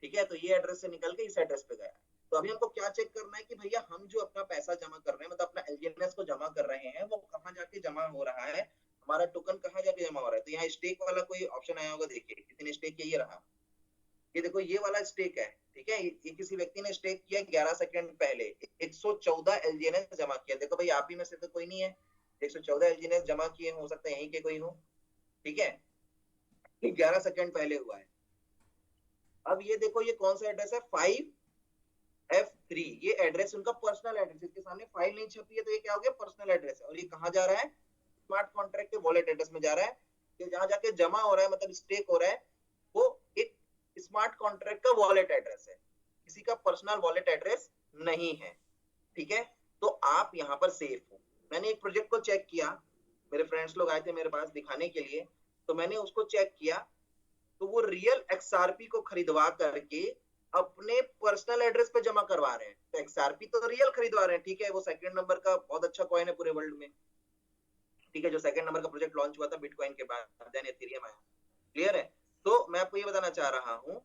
ठीक है, तो ये एड्रेस से निकल के इस एड्रेस पे गया है। तो अभी हमको क्या चेक करना है कि भैया हम जो अपना पैसा जमा कर रहे हैं, मतलब अपना एलजीएनएस को जमा कर रहे हैं, वो कहाँ जाके जमा हो रहा है, हमारा टोकन कहाँ जाके जमा हो रहा है। तो यहाँ स्टेक वाला कोई ऑप्शन आया होगा, देखिए किसी ने स्टेक किया, ये रहा, ये देखो ये वाला स्टेक है। ठीक है, ये किसी व्यक्ति ने स्टेक किया 11 सेकंड पहले, 114 एलजीएनएस जमा किया। देखो भाई आप ही में से तो कोई नहीं है, 114 एलजीएनएस जमा किए, हो सकता है यहीं के कोई हो। ठीक है, 11 सेकंड पहले हुआ है। अब ये देखो ये कौन सा एड्रेस है, 5 F3 ये एड्रेस उनका पर्सनल एड्रेस, इसके सामने फाइल नहीं छपी है तो ये क्या हो गया, पर्सनल एड्रेस है। और ये कहाँ जा रहा है, स्मार्ट कॉन्ट्रैक्ट के वॉलेट एड्रेस में जा रहा है, कि जहां जाके जमा हो रहा है, मतलब स्टेक हो रहा है, वो एक स्मार्ट कॉन्ट्रैक्ट का वॉलेट एड्रेस है, किसी का पर्सनल वॉलेट एड्रेस नहीं है। ठीक है, तो आप यहाँ पर सेफ हो। मैंने एक प्रोजेक्ट को चेक किया, मेरे फ्रेंड्स लोग आए थे मेरे पास दिखाने के लिए, तो मैंने उसको चेक किया, तो वो रियल XRP को खरीदवा करके अपने पर्सनल एड्रेस पे जमा करवा रहे हैं। तो XRP तो रियल खरीदवा रहे हैं, ठीक है, वो सेकंड नंबर का बहुत अच्छा कॉइन है पूरे वर्ल्ड में, ठीक है, जो सेकंड नंबर का प्रोजेक्ट लॉन्च हुआ था बिटकॉइन के बाद, देन एथेरियम आया। क्लियर है? तो मैं आपको ये बताना चाह रहा हूँ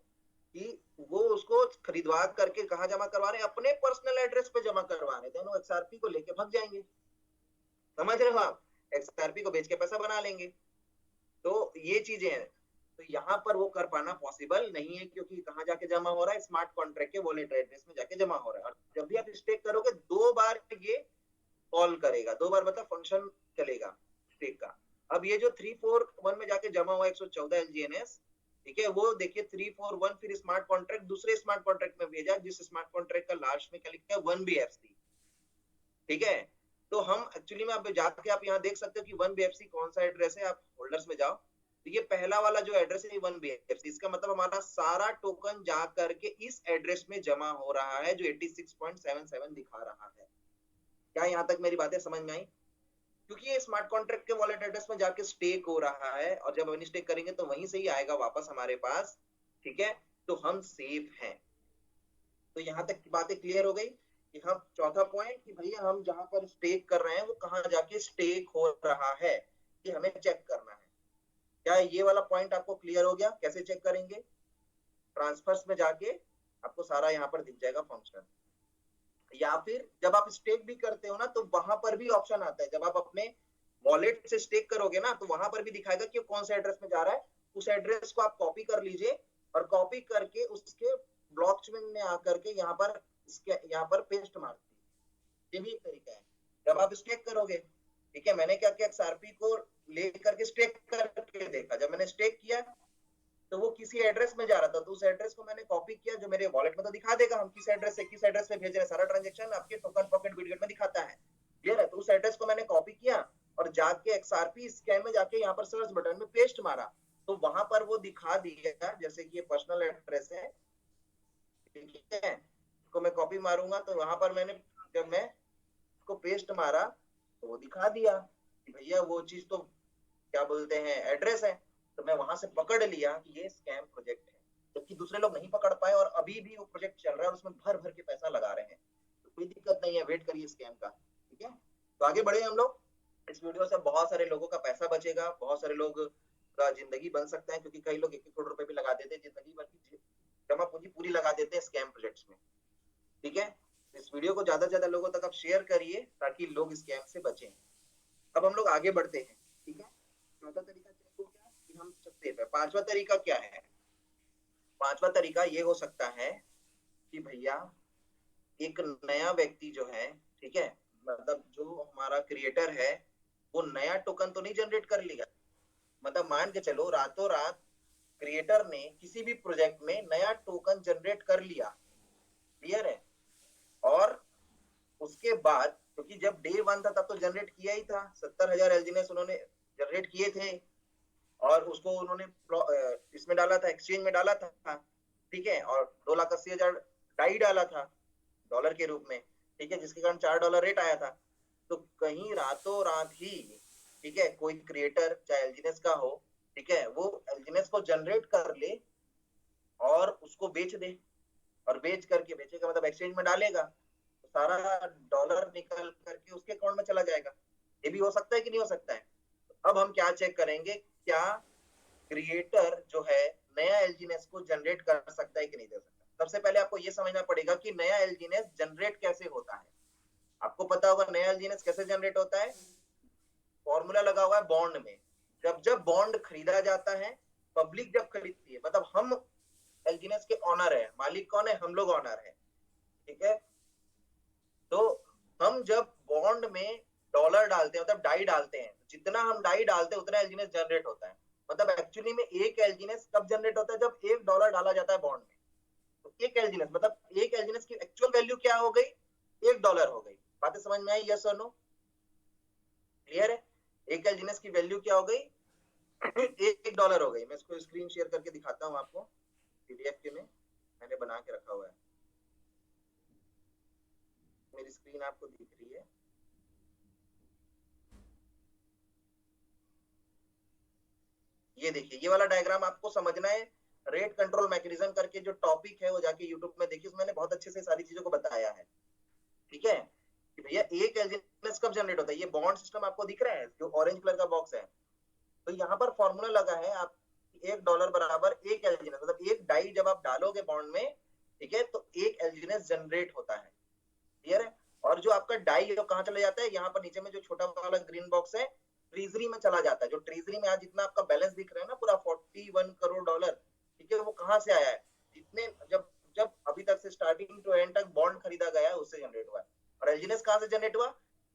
कि वो उसको खरीदवा करके कहाँ जमा करवा रहे हैं, अपने पर्सनल एड्रेस पे जमा करवा रहे हैं, देन वो XRP को लेके भाग जाएंगे। समझ रहे हो आप? XRP को बेच के पैसा बना लेंगे। तो ये चीजें हैं, तो यहाँ पर वो कर पाना पॉसिबल नहीं है, क्योंकि कहाँ जाके जमा हो रहा है, स्मार्ट कॉन्ट्रैक्ट के वॉलेट एड्रेस में जाके जमा हो रहा है। और जब भी आप स्टेक करोगे 2 बार ये कॉल करेगा, 2 बार मतलब फंक्शन चलेगा स्टेक का। अब ये जो 341 में जाके जमा हुआ 114 LGNS, ठीक है, वो देखिए 341 फिर स्मार्ट कॉन्ट्रैक्ट दूसरे स्मार्ट कॉन्ट्रैक्ट में भेजा, जिस स्मार्ट कॉन्ट्रैक्ट का लास्ट में क्या लिखा है, 1BFC। ठीक है, तो हम एक्चुअली में आप जाके आप यहाँ देख सकते हो कि 1BFC कौन सा एड्रेस है, आप होल्डर्स में जाओ, तो ये पहला वाला जो एड्रेस है 1BFC, इसका मतलब हमारा सारा टोकन जा करके इस एड्रेस में जमा हो रहा है जो 86.77 दिखा रहा है। क्या यहाँ तक मेरी बातें समझ में आई? क्योंकि ये स्मार्ट कॉन्ट्रैक्ट के वॉलेट एड्रेस में जाके स्टेक हो रहा है, और जब हम स्टेक करेंगे तो वहीं से ही आएगा वापस हमारे पास। ठीक है, तो हम सेफ हैं। तो यहाँ तक की बातें क्लियर हो गई कि हम चौथा पॉइंट कि भैया हम जहां पर स्टेक कर रहे हैं वो कहाँ जाके स्टेक हो रहा है, ये हमें चेक करना है। क्या ये वाला पॉइंट आपको क्लियर हो गया? कैसे चेक करेंगे? ट्रांसफर्स में जाके आपको सारा यहाँ पर दिख जाएगा फंक्शन, या फिर जब आप स्टेक भी करते हो ना तो वहां पर भी ऑप्शन आता है, जब आप अपने वॉलेट से स्टेक करोगे ना तो वहां पर भी दिखाएगा कि कौन सा एड्रेस में जा रहा है। उस एड्रेस को आप कॉपी कर लीजिए और कॉपी करके उसके ब्लॉकचेन में आकर के यहाँ पर इसके यहाँ पर पेस्ट मार दीजिए। ये भी एक तरीका है जब आप स्टेक करोगे। ठीक है, मैंने क्या किया, XRP को ले करके स्टेक करके देखा, जब मैंने स्टेक किया तो वो किसी एड्रेस में जा रहा था, तो उस एड्रेस को मैंने कॉपी किया, जो मेरे वॉलेट में तो दिखा देगा हम किस एड्रेस से किस एड्रेस पे भेज रहे हैं, सारा ट्रांजैक्शन आपके टोकन पॉकेट बिटगेट में दिखाता है। क्लियर है? तो उस एड्रेस को मैंने कॉपी किया और जाके XRP स्कैन में जाके यहाँ पर सर्च बटन में पेस्ट मारा, तो वहां पर वो दिखा दिया, जैसे कि ये पर्सनल एड्रेस है, ठीक है, इसको मैं कॉपी मारूंगा तो वहां पर मैंने जब मैं इसको पेस्ट मारा तो वो दिखा दिया कि भैया वो चीज तो क्या बोलते हैं एड्रेस है। तो मैं वहां से पकड़ लिया कि ये स्कैम प्रोजेक्ट है, जबकि दूसरे लोग नहीं पकड़ पाए और अभी भी वो प्रोजेक्ट चल रहा है और उसमें भर भर के पैसा लगा रहे हैं। तो कोई दिक्कत नहीं है, वेट करिए स्कैम का। ठीक है, तो आगे बढ़े हम लोग। इस वीडियो से बहुत सारे लोगों का पैसा बचेगा, बहुत सारे लोग का जिंदगी बन सकता है, क्योंकि कई लोग 1-1 करोड़ रुपए भी लगा देते हैं, जिंदगी भर की जमा पूंजी पूरी लगा देते हैं स्कैम प्रोजेक्ट्स में। ठीक है, इस वीडियो को ज्यादा से ज्यादा लोगों तक आप शेयर करिए ताकि लोग स्कैम से बचें। अब हम लोग आगे बढ़ते हैं। ठीक है, चौथा तरीका चेक हो गया कि हम सेफ है। पांचवा तरीका क्या है? पांचवा तरीका ये हो सकता है कि भैया एक नया व्यक्ति जो है, ठीक है, मतलब जो हमारा क्रिएटर है, वो नया टोकन तो नहीं जनरेट कर लिया। मतलब मान के चलो रातों रात क्रिएटर ने किसी भी प्रोजेक्ट में नया टोकन जनरेट कर लिया। क्लियर है? और उसके बाद क्योंकि जब डे 1 था तब तो जनरेट किया ही था, 70,000 LGNS उन्होंने जनरेट किए थे और उसको उन्होंने इसमें डाला था, एक्सचेंज में डाला था। ठीक है, और 2,80,000 डाई डाला था डॉलर के रूप में। ठीक है, जिसके कारण $4 रेट आया था। तो कहीं रातों रात ही, ठीक है, कोई क्रिएटर चाहे LGNS का हो, ठीक है, वो LGNS को जनरेट कर ले और उसको बेच दे, और बेच करके, बेचेगा मतलब एक्सचेंज में डालेगा, तो सारा डॉलर निकल करके उसके अकाउंट में चला जाएगा। ये भी हो सकता है कि नहीं हो सकता है? अब हम क्या चेक करेंगे, क्या क्रिएटर जो है नया LGNS को जनरेट कर सकता है कि नहीं दे सकता। सबसे पहले आपको ये समझना पड़ेगा कि नया LGNS जनरेट कैसे होता है। आपको पता होगा नया LGNS कैसे जनरेट होता है, फॉर्मूला लगा हुआ है बॉन्ड में। जब जब बॉन्ड खरीदा जाता है, पब्लिक जब खरीदती है, मतलब हम LGNS के ऑनर है, मालिक कौन है, हम लोग ऑनर है। ठीक है, तो हम जब बॉन्ड में डॉलर डालते हैं, मतलब डाई डालते हैं, जितना हम डाई डालते हैं उतना LGNS जनरेट होता है। मतलब एक्चुअली में एक LGNS कब जनरेट होता है, जब $1 डाला जाता है बॉन्ड में। तो तो एक एलजीनेस मतलब एक एलजीनेस की एक्चुअल वैल्यू क्या हो गई, $1 हो गई। बातें समझ में आई, यस और नो? क्लियर है? एक एलजीनेस की वैल्यू क्या हो गई, $1 हो गई। मैं इसको स्क्रीन शेयर करके दिखाता हूँ आपको, पीडीएफ के में मैंने बना के रखा हुआ है। मेरी स्क्रीन आपको दिख रही है? ये देखिए, ये वाला डायग्राम आपको समझना है। रेट कंट्रोल मैकेनिज्म करके जो टॉपिक है वो जाके यूट्यूब में देखिए, उसमें मैंने बहुत अच्छे से सारी चीजों को बताया है। ठीक है कि भैया एक एलजीनेस कब जनरेट होता है, ये बॉन्ड सिस्टम आपको दिख रहा है जो ऑरेंज कलर का बॉक्स है, तो यहाँ पर फॉर्मूला लगा है आप $1 बराबर एक एलजीनेस, मतलब एक डाई जब आप डालोगे बॉन्ड में, ठीक है, तो एक एलजीनेस जनरेट होता है। क्लियर है? और जो आपका डाई है वो कहाँ चला जाता है, यहाँ पर नीचे में जो छोटा वाला ग्रीन बॉक्स है, ट्रेजरी में चला जाता है। जो ट्रेजरी में आज जितना आपका बैलेंस दिख रहा है ना, पूरा $41 करोड़, ठीक है, वो कहाँ से आया है, जितने जब जब अभी तक से स्टार्टिंग टू एंड तक बॉन्ड खरीदा गया उससे जनरेट हुआ है। और एलजीनेस कहाँ से जनरेट हुआ,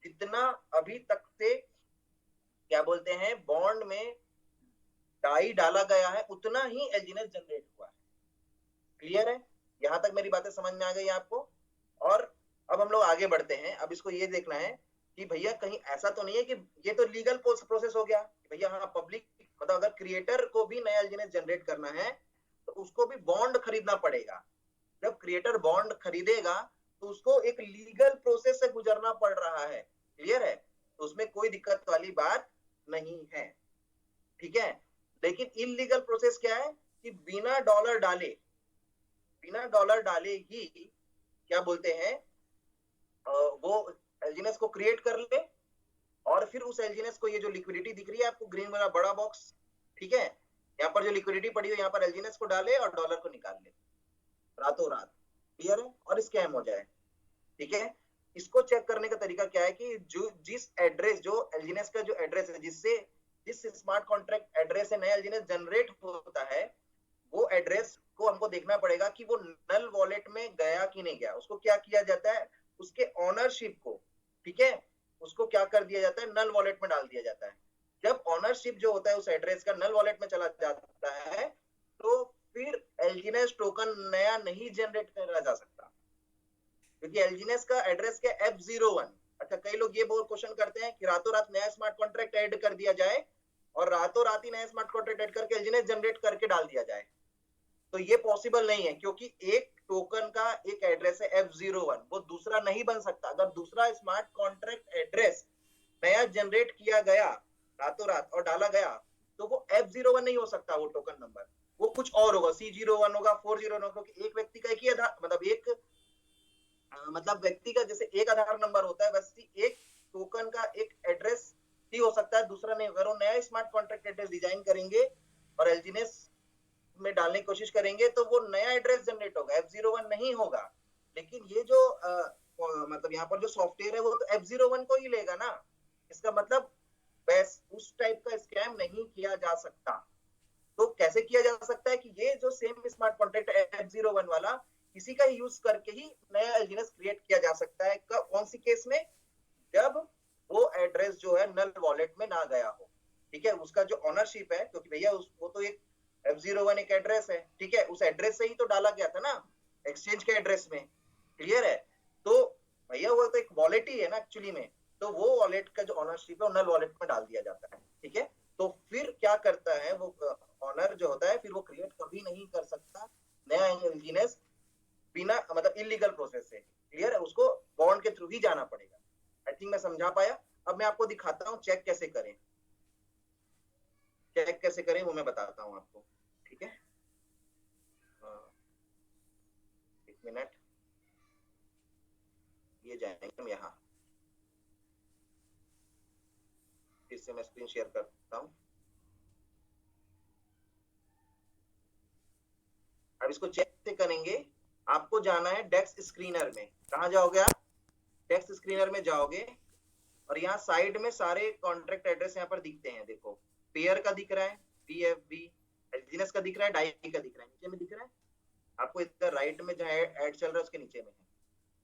जितना अभी तक से क्या बोलते हैं बॉन्ड में डाई डाला गया है उतना ही एलजीनेस जनरेट हुआ है। क्लियर है? यहां तक मेरी बातें समझ में आ गई आपको? और अब हम लोग आगे बढ़ते हैं। अब इसको ये देखना है कि भैया कहीं ऐसा तो नहीं है कि ये तो लीगल प्रोसेस हो गया भैया, हाँ पब्लिक मतलब अगर क्रिएटर को भी नया एलजीनेस जनरेट करना है तो उसको भी बॉन्ड खरीदना पड़ेगा। जब क्रिएटर बॉन्ड खरीदेगा तो उसको एक लीगल प्रोसेस से गुजरना पड़ रहा है। क्लियर है? तो उसमें कोई दिक्कत वाली बात नहीं है। ठीक है? लेकिन इलीगल प्रोसेस क्या है कि बिना डॉलर डाले ही क्या बोलते हैं वो एलजीनेस को क्रिएट कर ले, और फिर उस एलजीनेस को, ये जो लिक्विडिटी दिख रही है आपको ग्रीन वाला बड़ा बॉक्स, ठीक है, यहाँ पर जो लिक्विडिटी पड़ी है यहाँ पर एलजीनेस को डाले और डॉलर को निकाल ले रातों रात। क्लियर है? और स्कैम हो जाए। ठीक है? इसको चेक करने का तरीका क्या है कि जो जिस एड्रेस, जो एलजीनेस का जो एड्रेस है, जिस स्मार्ट कॉन्ट्रैक्ट एड्रेस से नया एलजीनेस जनरेट होता है, वो एड्रेस को हमको देखना पड़ेगा कि वो नल वॉलेट में गया कि नहीं गया। उसको क्या किया जाता है, उसके ऑनरशिप को, ठीक है, उसको क्या कर दिया जाता है, नल वॉलेट में डाल दिया जाता है। जब ऑनरशिप जो होता है उस एड्रेस का नल वॉलेट में चला जाता है तो फिर एलजीनेस टोकन नया नहीं जनरेट करा जा सकता, क्योंकि एलजीनेस का एड्रेस क्या F01। अच्छा, कई लोग ये बहुत क्वेश्चन करते हैं कि रातों रात नया स्मार्ट कॉन्ट्रैक्ट ऐड कर दिया जाए और रातों रात ही नया स्मार्ट कॉन्ट्रैक्ट ऐड करके एलजीनेस जनरेट करके डाल दिया जाए। तो ये पॉसिबल नहीं है, क्योंकि एक टोकन का एक एड्रेस है F01, वो दूसरा नहीं बन सकता। अगर दूसरा स्मार्ट कॉन्ट्रैक्ट एड्रेस नया जनरेट किया गया रातों रात और डाला गया तो वो F01 नहीं हो सकता, वो टोकन नंबर वो कुछ और होगा, C01 होगा, 40 होगा, क्योंकि एक व्यक्ति का एक ही आधार, मतलब एक मतलब व्यक्ति का जैसे एक आधार नंबर होता है वैसे एक टोकन का एक एड्रेस ही हो सकता है, दूसरा नहीं। अगर वो नया स्मार्ट कॉन्ट्रैक्ट एड्रेस डिजाइन करेंगे और एलजीनेस में डालने की कोशिश करेंगे तो वो नया एड्रेस जनरेट होगा, F01 नहीं होगा। लेकिन ये जो मतलब यहाँ पर जो सॉफ्टवेयर है वो तो F01 को ही लेगा ना। इसका मतलब बस उस टाइप का स्कैम नहीं किया जा सकता। तो कैसे किया जा सकता है कि ये जो सेम स्मार्ट कॉन्ट्रैक्ट F01 वाला किसी का यूज करके ही नया एलजीनेस क्रिएट किया जा सकता है। कौन सी केस में, जब वो एड्रेस जो है नल वॉलेट में ना गया हो। ठीक है? उसका जो ऑनरशिप है, क्योंकि भैया वो तो एक F01 एक एड्रेस है, ठीक है, उस एड्रेस से ही तो डाला गया था ना एक्सचेंज के एड्रेस में। क्लियर है? तो भैया वो तो एक वॉलेट ही है ना एक्चुअली में, तो वो वॉलेट का जो ऑनरशिप है वो नल वॉलेट में डाल दिया जाता है। ठीक है? तो फिर क्या करता है वो ऑनर जो होता है, फिर वो क्रिएट कभी नहीं कर सकता नया एलजीनेस बिना मतलब इलीगल प्रोसेस से। क्लियर है? उसको बॉन्ड के थ्रू ही जाना पड़ेगा। आई थिंक मैं समझा पाया। अब मैं आपको दिखाता हूँ चेक कैसे करें, चेक कैसे करें वो मैं बताता हूँ आपको। ठीक है? एक मिनट, ये जाएंगे हम यहाँ, फिर से मैं स्क्रीन शेयर करता हूँ। अब इसको चेक से करेंगे, आपको जाना है डेस्क स्क्रीनर में। कहाँ जाओगे आप? डेस्क स्क्रीनर में जाओगे और यहाँ साइड में सारे कॉन्ट्रैक्ट एड्रेस यहाँ पर दिखते हैं। देखो, पेयर का दिख रहा है, PFB, एलजीनेस का दिख रहा है, डाई का दिख रहा है, नीचे में दिख रहा है आपको इधर राइट में जहाँ ऐड चल रहा है उसके नीचे में है।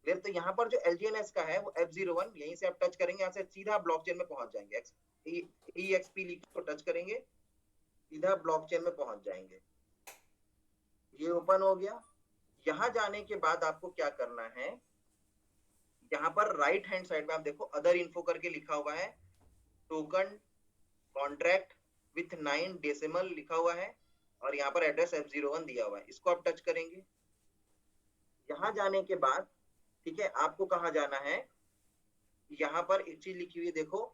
क्लियर? तो यहाँ पर जो एलजीएनएस का है वो F01, यहीं से आप टच करेंगे, यहाँ से सीधा ब्लॉकचेन में पहुंच जाएंगे। EXP लिख को टच करेंगे, सीधा ब्लॉकचेन में पहुंच जाएंगे। ये ओपन हो गया, यहाँ जाने के बाद आपको क्या करना है, यहाँ पर राइट हैंड साइड में आप देखो अदर इन्फो करके लिखा हुआ है, टोकन कॉन्ट्रैक्ट विथ 9 डेसिमल लिखा हुआ है और यहाँ पर एड्रेस F01 दिया हुआ है, इसको आप टच करेंगे। यहाँ जाने के बाद ठीक है, आपको कहाँ जाना है, यहाँ पर एक चीज लिखी हुई है देखो,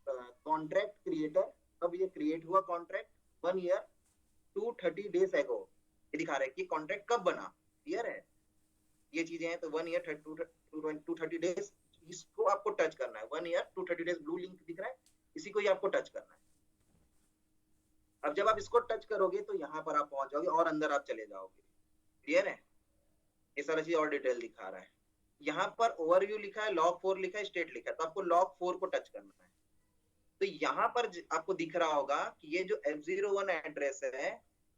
कॉन्ट्रैक्ट क्रिएटर, अब ये क्रिएट हुआ कॉन्ट्रैक्ट 1 ईयर 230 डेज एगो, ये दिखा रहा है कि कॉन्ट्रैक्ट कब बना, क्लियर है, ये चीजें हैं। तो 1 ईयर 230 डेज, इसको आपको टच करना है। 1 ईयर 230 डेज ब्लू लिंक दिख रहा है, इसी को ही आपको टच करना है। अब जब आप इसको टच करोगे तो यहाँ पर आप पहुंच जाओगे और अंदर आप चले जाओगे, क्लियर है, ये सारा चीज और डिटेल दिखा रहा है। यहाँ पर ओवरव्यू लिखा है, लॉग 4 लिखा है, स्टेट लिखा है, तो आपको लॉग 4 को टच करना है। तो यहाँ पर आपको दिख रहा होगा कि ये जो F01 एड्रेस है,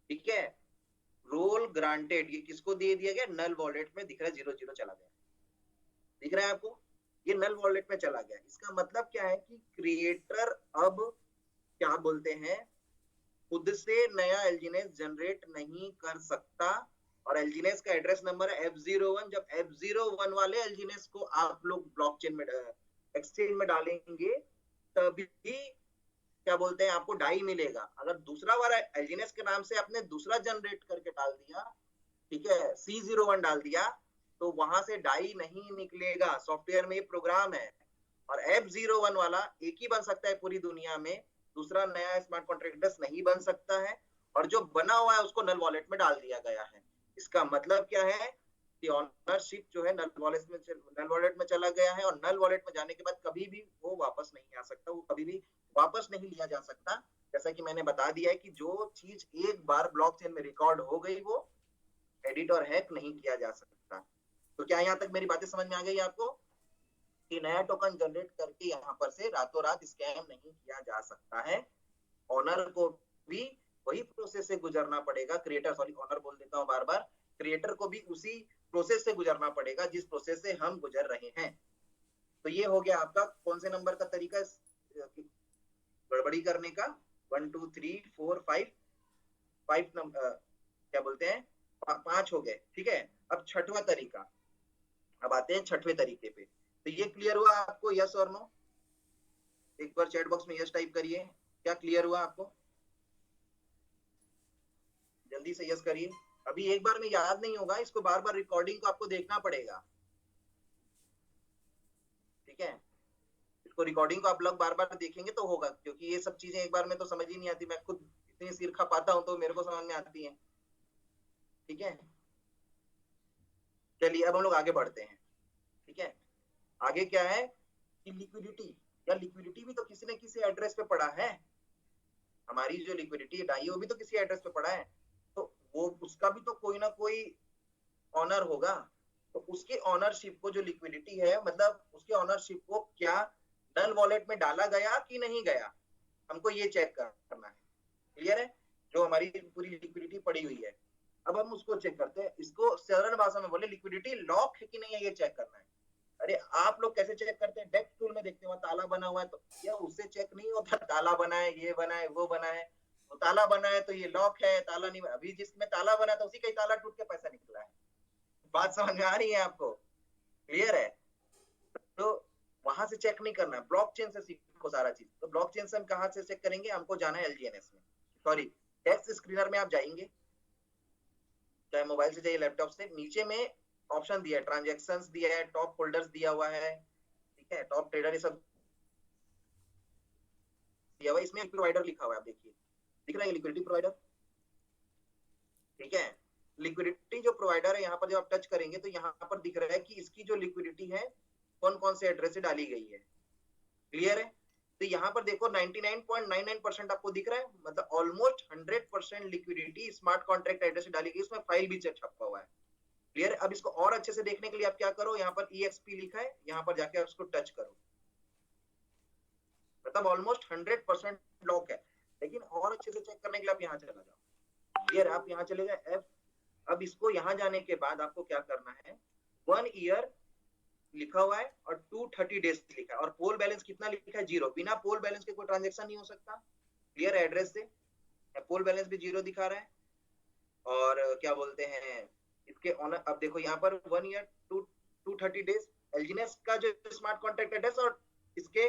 ठीक है, रोल ग्रांटेड, ये किसको दे दिया गया, नल वॉलेट में दिख रहा है, 00 चला गया, दिख रहा है आपको, ये नल वॉलेट में चला गया। इसका मतलब क्या है कि क्रिएटर अब क्या बोलते हैं, खुद से नया एलजीनेस जनरेट नहीं कर सकता, और एलजीनेस का एड्रेस नंबर है F01। जब F01 वाले एलजीनेस को आप लोग ब्लॉकचेन में एक्सचेंज में डालेंगे तभी क्या बोलते हैं आपको डाई मिलेगा। अगर दूसरा वाला एलजीनेस के नाम से आपने दूसरा जनरेट करके डाल दिया, ठीक है, C01 डाल दिया, तो वहां से डाई नहीं निकलेगा, सॉफ्टवेयर में ये प्रोग्राम है। और F01 वाला एक ही बन सकता है पूरी दुनिया में, दूसरा नया स्मार्ट कॉन्ट्रैक्ट नहीं बन सकता है, और जो बना हुआ है उसको नल वॉलेट में डाल दिया गया है। इसका मतलब क्या है कि ऑनरशिप जो है नल वॉलेट में चला गया है, और नल वॉलेट में जाने के बाद कभी भी वो वापस नहीं आ सकता, वो कभी भी वापस नहीं लिया जा सकता। जैसा कि मैंने बता दिया है कि जो चीज एक बार ब्लॉकचेन में रिकॉर्ड हो गई वो एडिट और हैक नहीं किया जा सकता। तो क्या यहाँ तक मेरी बातें समझ में आ गई आपको कि नया टोकन जनरेट करके यहाँ पर से रातों रात स्कैम नहीं किया जा सकता है। ऑनर को भी वही प्रोसेस से गुजरना पड़ेगा, क्रिएटर, सॉरी ऑनर बोल देता हूँ बार बार, क्रिएटर को भी उसी प्रोसेस से गुजरना पड़ेगा जिस प्रोसेस से हम गुजर रहे हैं। तो ये हो गया आपका कौन से नंबर का तरीका गड़बड़ी करने का, 1 2 3 4 5 नंबर क्या बोलते हैं 5 हो गए, ठीक है। अब छठवां तरीका, अब आते हैं छठवें तरीके पे। तो ये क्लियर हुआ आपको, यस और नो? एक बार चैट बॉक्स में यस टाइप करिए, क्या क्लियर हुआ आपको, जल्दी से यस करिए। अभी एक बार में याद नहीं होगा, इसको बार बार रिकॉर्डिंग को आपको देखना पड़ेगा, ठीक है, इसको रिकॉर्डिंग को आप लोग बार बार देखेंगे तो होगा, क्योंकि ये सब चीजें एक बार में तो समझ ही नहीं आती, मैं खुद इतनी सिर खा पाता हूं तो मेरे को समझ में आती है, ठीक है। चलिए अब हम लोग आगे बढ़ते हैं, ठीक है। आगे क्या है कि लिक्विडिटी, या लिक्विडिटी भी तो किसी न किसी एड्रेस पे पड़ा है, हमारी जो लिक्विडिटी डाई वो भी तो किसी एड्रेस पे पड़ा है, तो वो उसका भी तो कोई ना कोई ऑनर होगा। तो उसके ऑनरशिप को, जो लिक्विडिटी है, मतलब उसके ऑनरशिप को क्या नल वॉलेट में डाला गया कि नहीं गया, हमको ये चेक करना है, क्लियर है, जो हमारी पूरी लिक्विडिटी पड़ी हुई है। अब हम उसको चेक करते हैं, इसको सरल भाषा में बोले लिक्विडिटी लॉक है कि नहीं है, ये चेक करना है। अरे आप लोग कैसे चेक करते हैं, डेस्क टूल में देखते हो ताला बना हुआ है, तो या उससे चेक नहीं होता, ताला बना है, ये बना है, वो बना है, तो ताला बना है तो ये लॉक है, ताला नहीं, अभी जिसमें ताला बना था उसी का ही ताला टूट के पैसा निकला है। बात समझ में आ रही है आपको, क्लियर है? तो वहां से चेक नहीं करना है, ब्लॉकचेन से सीखो सारा चीज। तो ब्लॉकचेन से हम कहां से चेक करेंगे, हमको जाना है एलजीएनएस में, सॉरी टेक्स्ट स्क्रीनर में आप जाएंगे, चाहे मोबाइल से, चाहे लैपटॉप से, नीचे में ऑप्शन दिया है, ट्रांजैक्शंस दिया है, टॉप होल्डर्स दिया हुआ है, ठीक है, टॉप ट्रेडर, ये सब दिया हुआ है। इसमें प्रोवाइडर लिखा हुआ है, आप देखिए दिख रहा है लिक्विडिटी प्रोवाइडर, ठीक है। लिक्विडिटी जो प्रोवाइडर है यहाँ पर जब आप टच करेंगे तो यहाँ पर दिख रहा है कि इसकी जो लिक्विडिटी है कौन कौन से एड्रेस से डाली गई है, क्लियर है। तो यहाँ पर देखो 99.99% आपको दिख रहा है, मतलब almost 100% liquidity smart contract address से डाली गई, उसमें फाइल भी छपा हुआ है, क्लियर। अब इसको और अच्छे से देखने के लिए आप क्या करो, यहाँ पर EXP लिखा है, यहाँ पर जाके आप उसको टच करो, मतलब ऑलमोस्ट 100% लॉक है। लेकिन और अच्छे से चेक करने के लिए आप यहाँ चला जाओ, क्लियर, आप यहाँ चले गए F। अब इसको यहाँ जाने के बाद आपको क्या करना है, 1 ईयर लिखा हुआ है और 230 डेज लिखा है, और पोल बैलेंस कितना लिखा है, 0। बिना पोल बैलेंस के कोई ट्रांजेक्शन नहीं हो सकता, क्लियर, एड्रेस से पोल बैलेंस भी 0 दिखा रहा है। और क्या बोलते हैं, इसके ऑनर, अब देखो यहाँ पर 1 ईयर 230 डेज एलजीनेस का जो स्मार्ट कॉन्ट्रैक्ट एड्रेस और इसके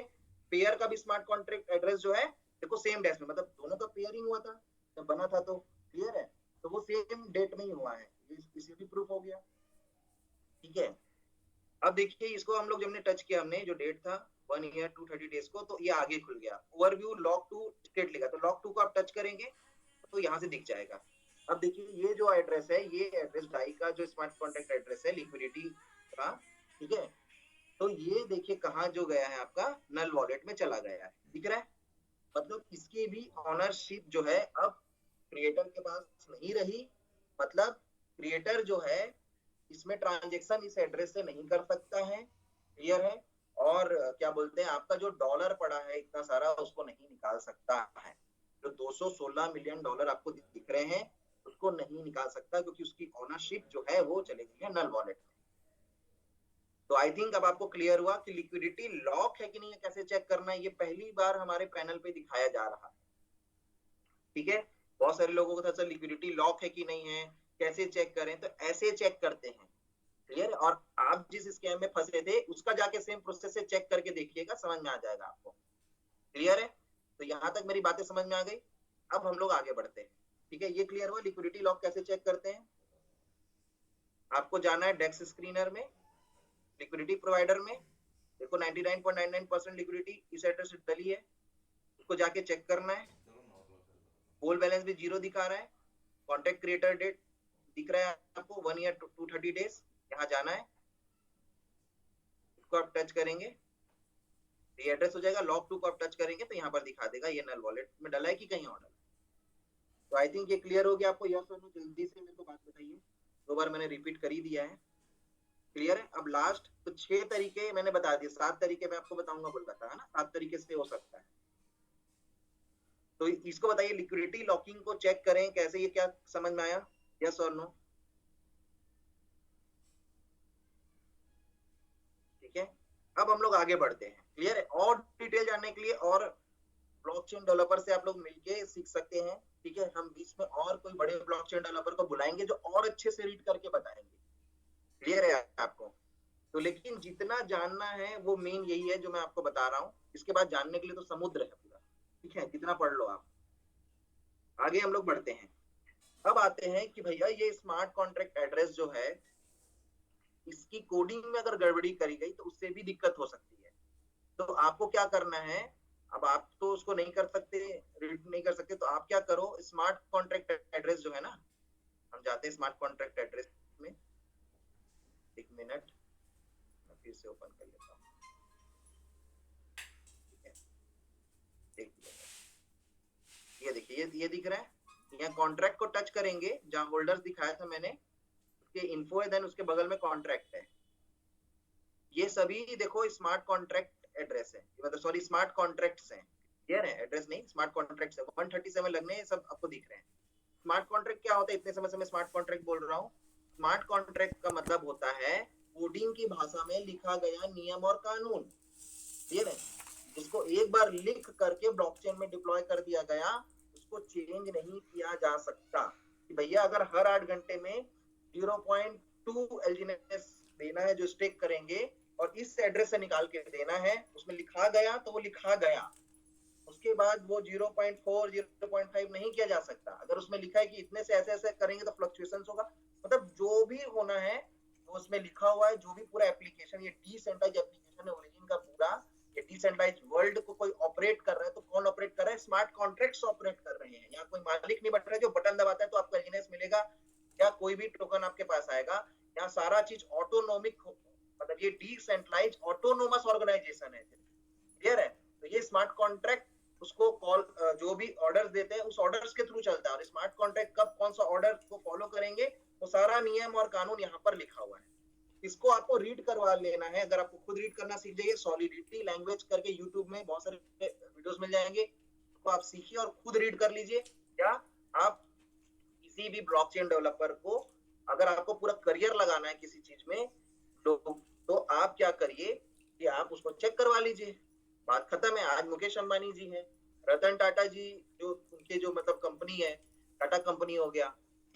पेयर का भी स्मार्ट कॉन्ट्रैक्ट एड्रेस जो है देखो सेम डेट में, मतलब दोनों का पेयरिंग हुआ था जब बना था, तो क्लियर है, तो वो सेम डेट में ही हुआ है, इसी भी प्रूफ हो गया। ठीक है, अब देखिए इसको हम लोग जब हमने टच किया, हमने जो डेट था 1 ईयर 230 डेज को, तो ये आगे खुल गया, ओवरव्यू लॉग टू स्टेट लिखा, तो लॉग टू को आप टच करेंगे तो यहाँ से दिख जाएगा। अब देखिए ये जो एड्रेस है, ये एड्रेस डाई का जो स्मार्ट कॉन्ट्रैक्ट एड्रेस है लिक्विडिटी का, ठीक है, तो ये देखिए कहाँ जो गया है आपका नल वॉलेट में चला गया है, दिख रहा है, मतलब इसकी भी ऑनरशिप जो है अब क्रिएटर के पास नहीं रही, मतलब क्रिएटर जो है इसमें ट्रांजेक्शन इस एड्रेस से नहीं कर सकता है, क्लियर है, और क्या बोलते हैं आपका जो डॉलर पड़ा है इतना सारा उसको नहीं निकाल सकता है, जो 216 मिलियन डॉलर आपको दिख रहे हैं उसको नहीं निकाल सकता, क्योंकि उसकी ओनरशिप जो है वो चली गई है नल वॉलेट में। तो आई थिंक अब आपको क्लियर हुआ कि लिक्विडिटी लॉक है कि नहीं है, कैसे चेक करना है, ये पहली बार हमारे पैनल पे दिखाया जा रहा है। ठीक है, बहुत सारे लोगों को था सर लिक्विडिटी लॉक है कि नहीं है, कैसे चेक करें, तो ऐसे चेक करते हैं, क्लियर। और आप जिस स्कैम में फंसे थे उसका जाके सेम प्रोसेस से चेक करके देखिएगा, समझ में आ जाएगा आपको, क्लियर है। तो यहां तक मेरी बातें समझ में आ गई, अब हम लोग आगे बढ़ते हैं। ठीक है, ये क्लियर हुआ लिक्विडिटी लॉक कैसे चेक करते हैं। आपको जाना है डेक्स स्क्रीनर में, लिक्विडिटी प्रोवाइडर में, देखो 99.99% लिक्विडिटी इस एड्रेस से डली है, उसको जाके चेक करना है, होल बैलेंस भी 0 दिखा रहा है, कॉन्ट्रैक्ट क्रिएटर डेट दिख रहा है आपको 1 ईयर 230 डेज, यहाँ जाना है, इसको आप टच करेंगे, ये एड्रेस हो जाएगा, लॉग टू को आप टच करेंगे तो यहाँ पर दिखा देगा ये नल वॉलेट में डला है कि कहीं और डला। तो आई थिंक ये क्लियर हो गया आपको, यस और नो जल्दी से मेरे को बात बताइए, 2 बार मैंने रिपीट कर ही दिया है, क्लियर है। अब लास्ट तो 6 तरीके मैंने बता दिए, 7 तरीके मैं आपको बताऊंगा बोल रहा था ना, 7 तरीके से हो सकता है। तो इसको बताइए लिक्विडिटी लॉकिंग को चेक करें कैसे, ये क्या समझ में आया, यस और नो। ठीक है, अब हम लोग आगे बढ़ते हैं, क्लियर है। और डिटेल जानने के लिए और ब्लॉकचेन डेवलपर से आप लोग मिलके सीख सकते हैं, ठीक है। हम बीच में और कोई बड़े ब्लॉकचेन डेवलपर को बुलाएंगे जो और अच्छे से रीड करके बताएंगे, क्लियर है आपको। तो लेकिन जितना जानना है वो मेन यही है जो मैं आपको बता रहा हूँ, इसके बाद जानने के लिए तो समुद्र है पूरा, ठीक है, जितना पढ़ लो आप। आगे हम लोग बढ़ते हैं, अब आते हैं कि भैया ये स्मार्ट कॉन्ट्रैक्ट एड्रेस जो है इसकी कोडिंग में अगर गड़बड़ी करी गई तो उससे भी दिक्कत हो सकती है। तो आपको क्या करना है, अब आप तो उसको नहीं कर सकते, रीड नहीं कर सकते, तो आप क्या करो, स्मार्ट कॉन्ट्रैक्ट एड्रेस जो है ना, हम जाते हैं स्मार्ट कॉन्ट्रैक्ट एड्रेस में, एक मिनट मैं फिर से ओपन कर लेता हूँ, ये देखिए ये दिख रहा है, यहाँ कॉन्ट्रैक्ट को टच करेंगे, जहां होल्डर्स दिखाया था मैंने उसके इन्फो है, देन उसके बगल में कॉन्ट्रैक्ट है, ये सभी देखो स्मार्ट कॉन्ट्रैक्ट एड्रेस है, मतलब सॉरी स्मार्ट कॉन्ट्रैक्ट्स हैं, क्लियर है, एड्रेस नहीं स्मार्ट कॉन्ट्रैक्ट्स है, 137 लगने हैं, सब आपको दिख रहे हैं। स्मार्ट कॉन्ट्रैक्ट क्या होता है, इतने समय से मैं स्मार्ट कॉन्ट्रैक्ट बोल रहा हूँ। स्मार्ट कॉन्ट्रैक्ट का मतलब होता है कोडिंग की भाषा में लिखा गया नियम और कानून, क्लियर है, जिसको एक बार लिख करके ब्लॉकचेन में डिप्लॉय कर दिया गया, उसको चेंज नहीं किया जा सकता। कि भैया अगर हर 8 घंटे में 0.2 एलजीनेस देना है जो स्टेक करेंगे और इस एड्रेस से निकाल के देना है, उसमें लिखा गया तो वो लिखा गया, उसके बाद वो 0.4 0.5 नहीं किया जा सकता। अगर उसमें लिखा है कि इतने से ऐसे ऐसे करेंगे तो फ्लक्चुएशंस होगा, मतलब जो भी होना है वो उसमें लिखा हुआ है, जो भी पूरा एप्लीकेशन, ये डिसेंट्रलाइज्ड एप्लीकेशन है ओरिजिन का पूरा, ये डिसेंट्रलाइज्ड वर्ल्ड को कोई ऑपरेट कर रहा है, तो कौन ऑपरेट कर रहा है, स्मार्ट कॉन्ट्रैक्ट्स ऑपरेट कर रहे हैं। यहाँ कोई मालिक नहीं बन रहा है जो बटन दबाता है तो आपको एलजीनेस मिलेगा या कोई भी टोकन आपके पास आएगा। यहाँ सारा चीज ऑटोनोमिक, मतलब ये डिसेंट्रलाइज्ड ऑटोनोमस ऑर्गेनाइजेशन है, क्लियर है। तो ये स्मार्ट कॉन्ट्रैक्ट उसको कॉल, जो भी ऑर्डर्स देते हैं उस ऑर्डर्स के थ्रू चलता है, और स्मार्ट कॉन्ट्रैक्ट कब कौन सा ऑर्डर को फॉलो करेंगे वो सारा नियम और कानून यहाँ पर लिखा हुआ है। इसको आपको रीड करवा लेना है, अगर आपको खुद रीड करना सीख जाइए, सॉलिडिटी लैंग्वेज करके यूट्यूब में बहुत सारे वीडियोस मिल जाएंगे, तो आप सीखिए और खुद रीड कर लीजिए। या आप किसी भी ब्लॉकचेन डेवलपर को, अगर आपको पूरा करियर लगाना है किसी चीज में तो आप क्या करिए कि आप उसको चेक करवा लीजिए, बात खत्म है। आज मुकेश अंबानी जी हैं, रतन टाटा जी जो उनके जो मतलब कंपनी है, टाटा कंपनी हो गया,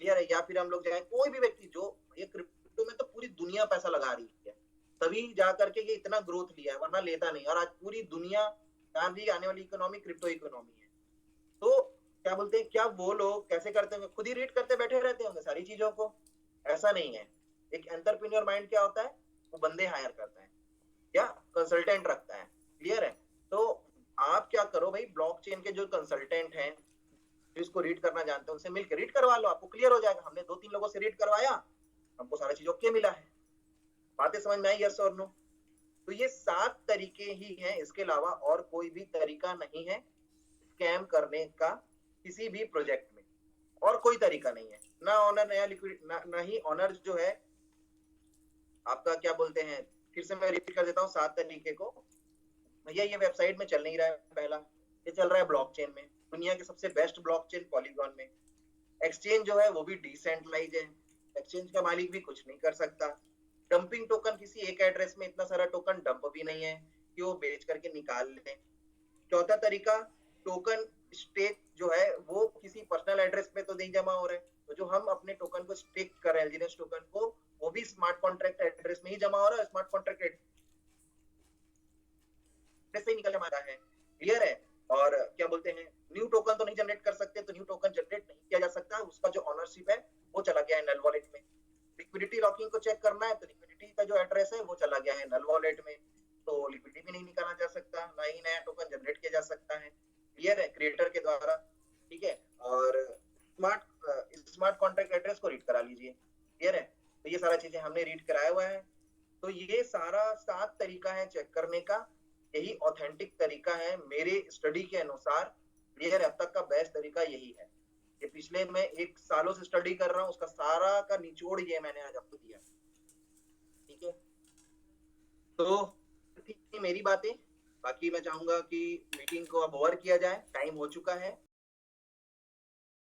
क्लियर है, या फिर हम लोग जाए कोई भी व्यक्ति जो ये क्रिप्टो में तो पूरी दुनिया पैसा लगा रही है, तभी जा करके ये इतना ग्रोथ लिया है, वरना लेता नहीं। और आज पूरी दुनिया जान रही है आने वाली इकोनॉमी क्रिप्टो इकोनॉमी है। तो क्या बोलते हैं, क्या वो लोग कैसे करते होंगे, खुद ही रीड करते बैठे रहते होंगे सारी चीजों को? ऐसा नहीं है। एक एंटरप्रेन्योर माइंड क्या होता है, वो बंदे हायर करता है, क्या कंसल्टेंट रखता है। क्लियर है? तो आप क्या करो भाई, ब्लॉकचेन के जो कंसल्टेंट हैं, जो इसको रीड करना जानते हैं, उनसे मिलकर रीड करवा लो, आपको क्लियर हो जाएगा। हमने 2-3 लोगों से रीड करवाया, हमको सारा चीज ओके मिला है। बातें समझ में आई, यस और नो? तो ये 7 तरीके ही हैं, इसके अलावा और कोई भी तरीका नहीं है स्कैम करने का किसी भी प्रोजेक्ट में, और कोई तरीका नहीं है। ना ऑनर, नया लिक्विड, ना ही ऑनर जो है आपका, क्या बोलते हैं, फिर से मैं रिपीट कर देता हूँ 7 तरीके को। भैया ये वेबसाइट में चल नहीं रहा है, पहला ये चल रहा है ब्लॉकचेन में, दुनिया के सबसे बेस्ट ब्लॉकचेन पॉलीगॉन में। एक्सचेंज जो है वो भी डिसेंट्रलाइज है, एक्सचेंज का मालिक भी कुछ नहीं कर सकता। डंपिंग टोकन, किसी एक एड्रेस में इतना सारा टोकन डंप भी नहीं है कि वो बेच करके निकाल लें। चौथा तरीका, टोकन स्टेक जो है वो किसी पर्सनल एड्रेस पे तो नहीं जमा हो रहा है, तो जो हम अपने टोकन को स्टेक कर रहे हैं, एलजीएनएस टोकन को, वो भी स्मार्ट कॉन्ट्रैक्ट एड्रेस में ही जमा हो रहा है, स्मार्ट कॉन्ट्रैक्ट एड्रेस से ही निकल जाता है। क्लियर है? और क्या बोलते हैं, न्यू टोकन तो नहीं जनरेट कर सकते, तो न्यू टोकन जनरेट नहीं किया जा सकता, उसका जो ऑनरशिप है वो चला गया है नल वॉलेट में। लिक्विडिटी लॉकिंग को चेक करना है, तो लिक्विडिटी का जो एड्रेस है वो चला गया है नल वॉलेट में, तो लिक्विडिटी भी नहीं निकाला जा सकता, ना ही नया टोकन जनरेट किया जा सकता है। क्लियर है? क्रिएटर के द्वारा। ठीक है? और स्मार्ट कॉन्ट्रैक्ट एड्रेस को रीड करा लीजिए। क्लियर है? तो ये सारा चीजें हमने रीड कराया हुआ है। तो ये सारा 7 तरीका है चेक करने का, यही ऑथेंटिक तरीका है मेरे स्टडी के अनुसार। क्लियर है? अब तक का बेस्ट तरीका यही है। ये पिछले मैं 1 सालों से स्टडी कर रहा हूँ, उसका सारा का निचोड़ ये मैंने आज आपको दिया। ठीक है? तो ठीक है मेरी बातें, बाकी मैं चाहूंगा कि मीटिंग को अब ओवर किया जाए, टाइम हो चुका है।